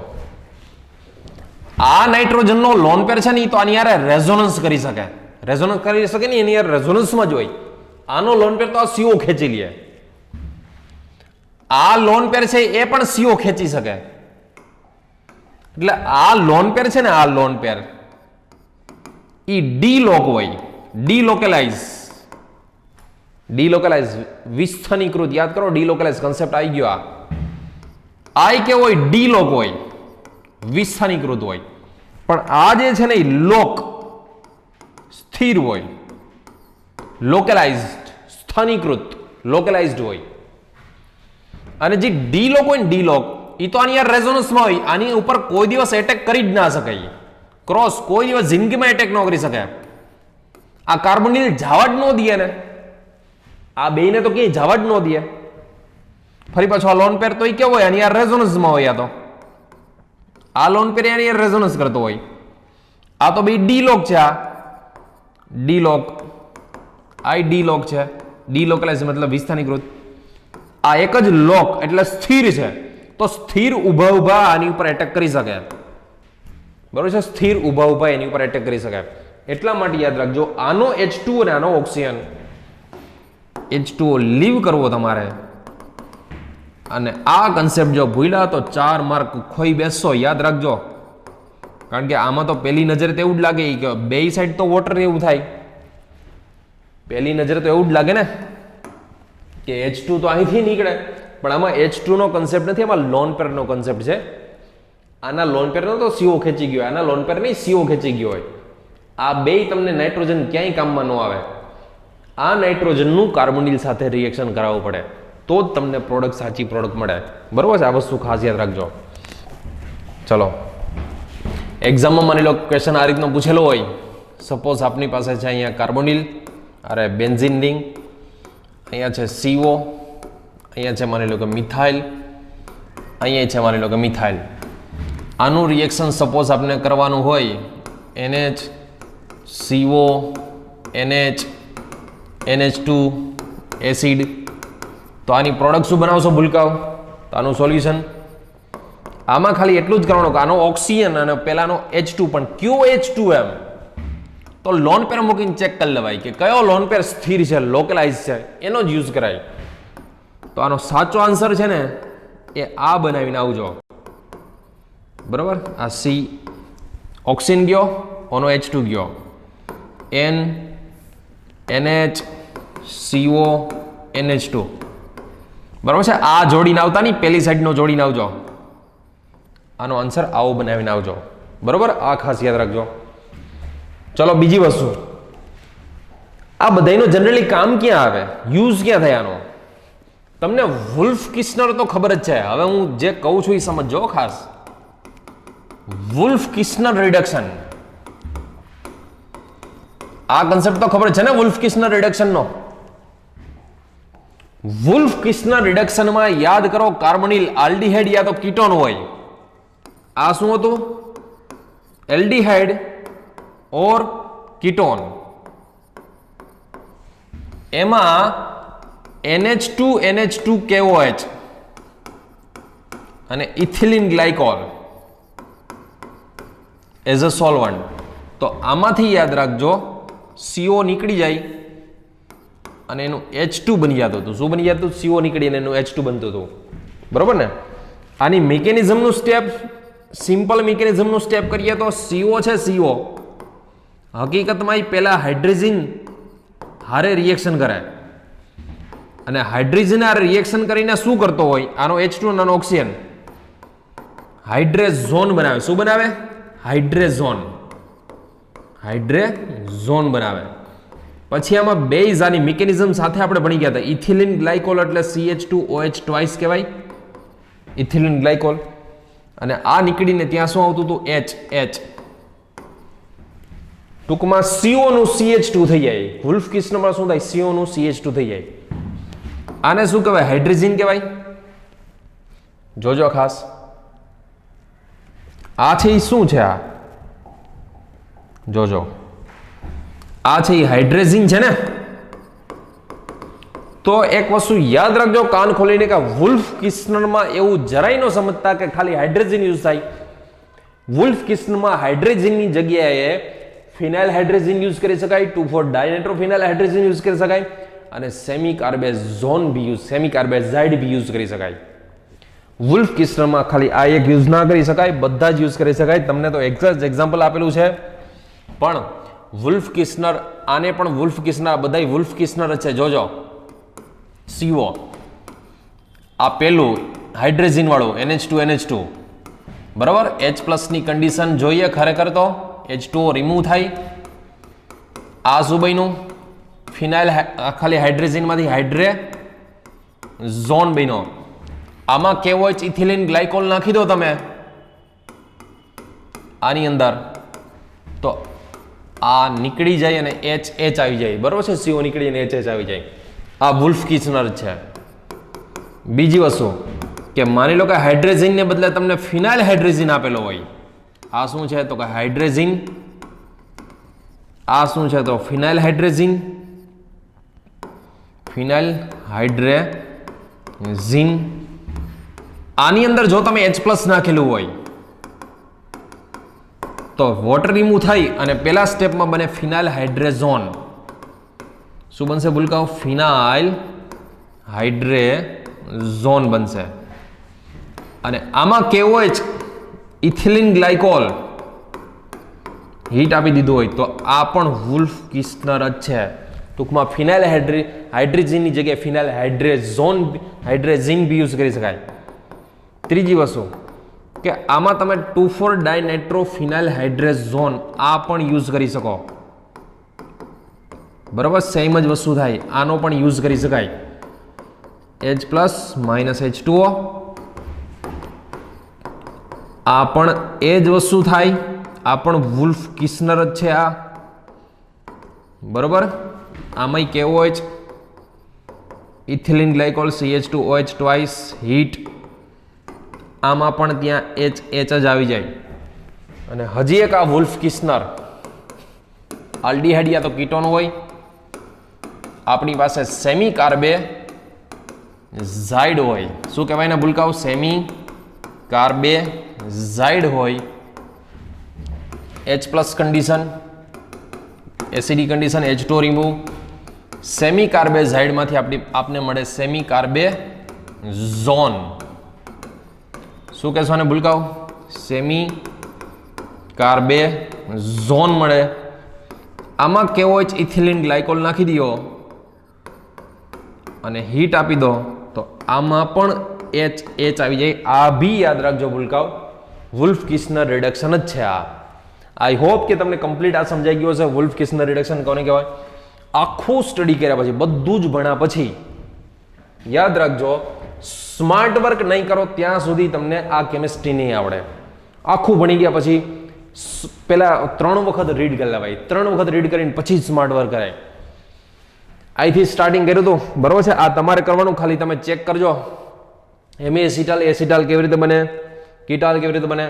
આ નાઇટ્રોજનનો લોન પેર છે ને, તો આની યાર રેઝોનન્સ કરી શકે. રેઝોનન્સ કરી શકે ને, એની યાર રેઝોનન્સમાં જ હોય. આનો લોન પેર તો આ CO ખેંચી લે. આ લોન પેર છે એ પણ CO ખેંચી શકે. એટલે આ લોન પેર છે ને, આ લોન પેર ઈ ડીલોક હોય. ડીલોકેલાઇઝ વિસ્થાનીકૃત. યાદ કરો, ડીલોકેલાઇઝ કન્સેપ્ટ આવી ગયો. આ કેવો હોય? ડીલોક હોય, વિસ્થાનીકૃત હોય. પણ આ જે છે ને એ લોક, સ્થિર હોય. લોકેલાઇઝડ, સ્થાનીકૃત, લોકેલાઇઝડ હોય. અને જે ડીલોક હોય ને, ડીલોક એ તો આની યાર રેઝોનન્સમાં હોય. આની ઉપર કોઈ દિવસ એટેક કરી જ ના શકાય. ક્રોસ કોઈ દિવસ જિંદગીમાં એટેક ન કરી શકે. આ કાર્બોનિલ જવા જ ન દે ને, આ બેને તો ક્યાંય જવા જ ન દે. ફરી પાછો આ લોન પેર તો એ કેવો હોય? આની યાર રેઝોનન્સમાં હોય. આ લોન પેર આની યાર રેઝોનન્સ કરતો હોય. આ તો બે ડીલોક છે. આ ડીલોક, આ ડીલોક છે. ડીલોકેલાઇઝ મતલબ વિસ્થાનીકૃત. આ એક જ લોક એટલે સ્થિર છે. તો સ્થિર ઊભા ઊભા આની ઉપર એટેક કરી શકે, બરોબર છે? સ્થિર ઊભા ઊભા એની ઉપર એટેક કરી શકે. એટલા માટે યાદ રાખજો, આનો H2 અને આનો ઓક્સિજન, H2O લીવ કરવો તમારે. અને આ કન્સેપ્ટ જો ભૂલ્યા તો 4 માર્ક ખોઈ બેસશો. યાદ રાખજો, કારણ કે આમાં તો પહેલી નજરે તો એવું જ લાગે કે બે સાઈડ તો વોટર એવું થાય. પહેલી નજરે તો એવું જ લાગે ને કે H2 તો અહીંથી નીકળે, પણ આમાં H2 નો કન્સેપ્ટ નથી, આમાં લોન પેર નો કન્સેપ્ટ છે. આના લોન પેર નો તો CO ખેંચી ગયો, આના લોન પેર નહીં, CO ખેંચી ગયો હોય. આ બે તમને નાઇટ્રોજન ક્યાંય કામમાં ન આવે. આ નાઇટ્રોજનનું કાર્બોનિલ સાથે રિએક્શન કરાવવું પડે તો જ તમને પ્રોડક્ટ, સાચી પ્રોડક્ટ મળે. બરોબર છે? આ વસ્તુ ખાસ યાદ રાખજો. ચલો એક્ઝામમાં માની લો ક્વેશ્ચન આ રીતનો પૂછેલો હોય. સપોઝ આપની પાસે છે અહીંયા કાર્બોનિલ, અરે બેન્ઝિન રિંગ, અહીંયા છે CO, અહીંયા છે માની લો કે મિથાઇલ, અહીંયા છે માની લો કે મિથાઇલ. આનું રિએક્શન સપોઝ આપને કરવાનું હોય NH CO NH NH2 acid, તો આની પ્રોડક્ટ શું બનાવશો ભૂલકાઓ? તો આનું સોલ્યુશન આમાં ખાલી એટલું જ કરવાનું કે આનો ઓક્સિજન અને પેલાનો H2 પણ કયો H2 એમ તો લોન પેર મૂકીને ચેક કરી લેવાય કે કયો લોન પેર સ્થિર છે, લોકલાઇઝ છે, એનો જ યુઝ કરાય. તો આનો સાચો આન્સર છે ને એ આ બનાવીને આવજો. બરોબર, આ સી ઓક્સિજન ગયો, ઓનો H2 ગયો, N NH CO NH2. બરાબર છે. આ જોડીને આવતા નહીં, પેલી સાઈડનો જોડીને આવજો. આનો આન્સર આવો બનાવીને આવજો. બરોબર, આ ખાસ યાદ રાખજો. ચલો બીજી વસ્તુ, આ બધાનું જનરલી કામ ક્યાં આવે, યુઝ ક્યાં થાય આનો? તમને વુલ્ફ કિસ્નર તો ખબર જ છે. હવે હું જે કહું છું એ સમજો ખાસ. વુલ્ફ કિસ્નર રિડક્શન, આ કન્સેપ્ટ તો ખબર છે ને વુલ્ફ કિસ્નર રિડક્શન નો. વુલ્ફ કિસ્નર રિડક્શનમાં યાદ કરો કાર્બોનિલ આલ્ડીહાઇડ યા તો કીટોન હોય. આ શું હતું? એલ્ડીહાઇડ ઓર કીટોન. એમાં NH2KOH અને ethylene glycol as a solvent. તો આમાંથી યાદ રાખજો CO નીકળી જાય અને એનું H2 બની જતું હતું. શું બની જતું? CO નીકળીને એનું H2 બનતું હતું. બરોબર ને? આની મિકેનિઝમનું સ્ટેપ, સિમ્પલ મિકેનિઝમનું સ્ટેપ કરીએ તો CO છે, CO હકીકતમાં પહેલા હાઇડ્રોજન હારે રિએક્શન કરે અને હાઇડ્રોજન હારે રિએક્શન કરીને શું કરતો હોય? આનો H2 અને આનો ઓક્સિજન હાઇડ્રેઝોન બનાવે. શું બનાવે? હાઇડ્રેઝોન. હાઇડ્રેઝોન બનાવે. પછી આમાં બેઝ આની મિકેનિઝમ સાથે આપણે ભણી ગયા હતા. ઇથિલિન ગ્લાયકોલ એટલે CH2OH ટ્વાઇસ કહેવાય, ઇથિલિન ગ્લાયકોલ. અને આ નીકળીને ત્યાં શું આવતું હતું? H. ટૂંકમાં CO નું CH2 થઈ જાય. વુલ્ફ કિસ્નરમાં શું થાય? CO નું CH2 થઈ જાય. આને શું કહેવાય? હાઇડ્રોજન કહેવાય. જોજો ખાસ. આ છે એ શું છે? આ જોજો, આ છે એ હાઇડ્રોજન છે ને. તો એક વસ્તુ યાદ રાખજો કાન ખોલીને કે વુલ્ફ કિસ્નરમાં એવું જરાય ન સમજતા કે ખાલી હાઇડ્રોજન યુઝ થાય. વુલ્ફ કિસ્નરમાં હાઇડ્રોજનની જગ્યાએ ફિનાઇલ હાઇડ્રોજન યુઝ કરી શકાય, 2,4-ડાયનાઇટ્રોફિનાઇલ હાઇડ્રોજન યુઝ કરી શકાય અને સેમી કાર્બેઝોન બી યુઝ, સેમી કાર્બેઝાઇડ બી યુઝ કરી શકાય. વુલ્ફ કિસ્નરમાં ખાલી આ એક યુઝ ના કરી શકાય, બધા જ યુઝ કરી શકાય. તમને તો એક્ઝામ્પલ આપેલું છે, પણ વુલ્ફ કિસ્નર, આને પણ વુલ્ફ કિસ્નર, બધા વુલ્ફ કિસ્નર જ છે. જોજો CO, આ પેલું હાઇડ્રોજન વાળું NH2 બરાબર. H+ ની કન્ડિશન જોઈએ ખરેખર તો H2O રિમૂવ થાય. આ શું બન્યું? ફિનાઇલ, ખાલી હાઇડ્રોજનમાંથી હાઇડ્રેઝોન બન્યો. આમાં KOH ઇથિલિન ગ્લાયકોલ નાખી દો તમે આની અંદર, તો આ નીકળી જાય અને H આવી જાય. બરોબર છે? CO નીકળીને H આવી જાય. આ વુલ્ફ કિસ્નર છે. બીજી વસ્તુ કે માની લો કે હાઇડ્રોજનને બદલે તમને ફિનાઇલ હાઇડ્રોજન આપેલો હોય. આ શું છે? તો કે હાઇડ્રોજન. આ શું છે? તો ફિનાઇલ હાઇડ્રોજન. ફિનાઇલ હાઇડ્રોજન. આની અંદર જો તમે H+ નાખેલું હોય તો વોટર રિમૂવ થઈ અને પેલા સ્ટેપમાં બને ફિનાઇલ હાઇડ્રેઝોન. શું બનશે? ભૂલકાઓ ફિનાઇલ હાઇડ્રેઝોન બનશે. અને આમાં KOH ઇથિલિન ગ્લાયકોલ હીટ આપી દીધું હોય તો આ પણ વુલ્ફ કિસ્નર જ છે. ટૂંકમાં ફિનાઇલ હાઇડ્રોજનની જગ્યાએ ફિનાઇલ હાઇડ્રેઝન બી યુઝ કરી શકાય. ત્રીજી વસ્તુ કે આમાં તમે 2,4-ડાયનાઇટ્રોફિનાઇલ હાઇડ્રેઝોન આ પણ યુઝ કરી શકો. બરાબર, સેમ જ વસ્તુ થાય. આનો પણ યુઝ કરી શકાય. H+ -H2O, આ પણ એ જ વસ્તુ થાય. આ પણ વુલ્ફ કિસ્નર જ છે આ. બરોબર. આમાંય KOH ethylene glycol CH2OH twice heat, આમાં પણ ત્યાં H જ આવી જાય. અને હજી એક આ વુલ્ફ કિસ્નર આલ્ડીહાઇડ યા તો કીટોન હોય. આપણી પાસે સેમી કાર્બેઝાઇડ હોય. શું કહેવાય ને ભૂલકાઓ? સેમી કાર્બેઝાઇડ હોય, H+ condition, acidic condition, H2 remove, સેમી કાર્બેઝાઇડમાંથી આપને મળે સેમી કાર્બેઝોન. શું કહેશો આને ભૂલકાઓ? સેમી કાર્બેઝોન મળે. આમાં કેવો હોય ઇથિલિન ગ્લાયકોલ નાખી દો અને હીટ આપી દો તો આમાં પણ H આવી જાય. આ બી યાદ રાખજો ભૂલકાઓ, વુલ્ફ કિસ્નર રિડક્શન જ છે આ. આઈ હોપ કે તમને કમ્પ્લીટ આ સમજાઈ ગયો હશે. વુલ્ફ કિસ્નર રિડક્શન કોને કહેવાય? આખું સ્ટડી કર્યા પછી, બધું જ ભણ્યા પછી યાદ રાખજો, સ્માર્ટ વર્ક નહીં કરો ત્યાં સુધી તમને આ કેમિસ્ટ્રી નહીં આવડે. આખું ભણી ગયા પછી પેલા 3 વખત રીડ કરી લેવાય, 3 વખત રીડ કરીને પછી સ્માર્ટ વર્ક કરાય. અહીંથી સ્ટાર્ટિંગ કર્યું હતું, બરોબર છે? આ તમારે કરવાનું, ખાલી તમે ચેક કરજો. એસિટાલ કેવી રીતે બને, કીટાલ કેવી રીતે બને,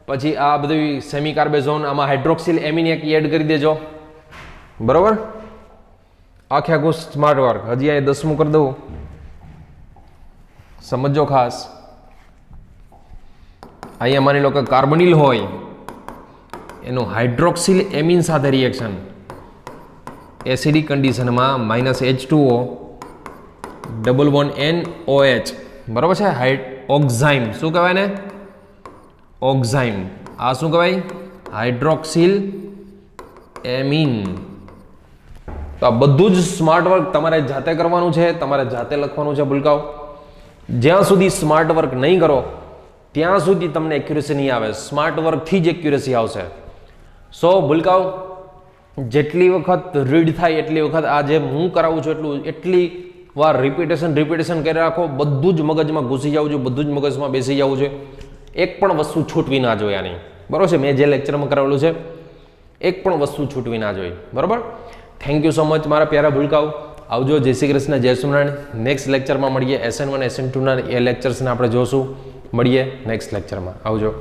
પછી આ બધું સેમી કાર્બેઝોન, આમાં હાઇડ્રોક્સિલ એમિનિયક એડ કરી દેજો, બરોબર? આખે આખું સ્માર્ટ વર્ક. હજી અહીં 10મું કરી દઉં, સમજો ખાસ. અહીંયા માની લો કે કાર્બોનિલ હોય, એનું હાઇડ્રોક્સિલ એમિન સાથે રિએક્શન, એસિડિક કન્ડિશનમાં -H2O ડબલ બોન્ડ NOH, બરોબર છે? ઓક્ઝાઇમ. શું કહેવાય ને? ઓક્ઝાઇમ. આ શું કહેવાય? હાઇડ્રોક્સિલ એમિન. તો આ બધું જ સ્માર્ટ વર્ક તમારે જાતે કરવાનું છે, તમારે જાતે લખવાનું છે ભૂલકાઓ. જ્યાં સુધી સ્માર્ટ વર્ક નહીં કરો ત્યાં સુધી તમને એક્યુરેસી નહીં આવે. સ્માર્ટ વર્કથી જ એક્યુરેસી આવશે. સો ભૂલકાઓ, જેટલી વખત રીડ થાય એટલી વખત આ જે હું કરાવું છું એટલી વાર રિપીટેશન કરી રાખો. બધું જ મગજમાં ઘૂસી જવું જોઈએ, બધું જ મગજમાં બેસી જવું જોઈએ. એક પણ વસ્તુ છૂટવી ના જોઈએ આની, બરોબર છે? મેં જે લેક્ચરમાં કરાવેલું છે એક પણ વસ્તુ છૂટવી ના જોઈએ, બરોબર? થેન્ક યુ સો મચ મારા પ્યારા ભૂલકાઓ. આવજો. જય શ્રી કૃષ્ણ, જય સ્વામિનારાયણ. નેક્સ્ટ લેક્ચરમાં મળીએ. SN1 SN2 ના એ લેક્ચર્સને આપણે જોશું. મળીએ નેક્સ્ટ લેક્ચરમાં. આવજો.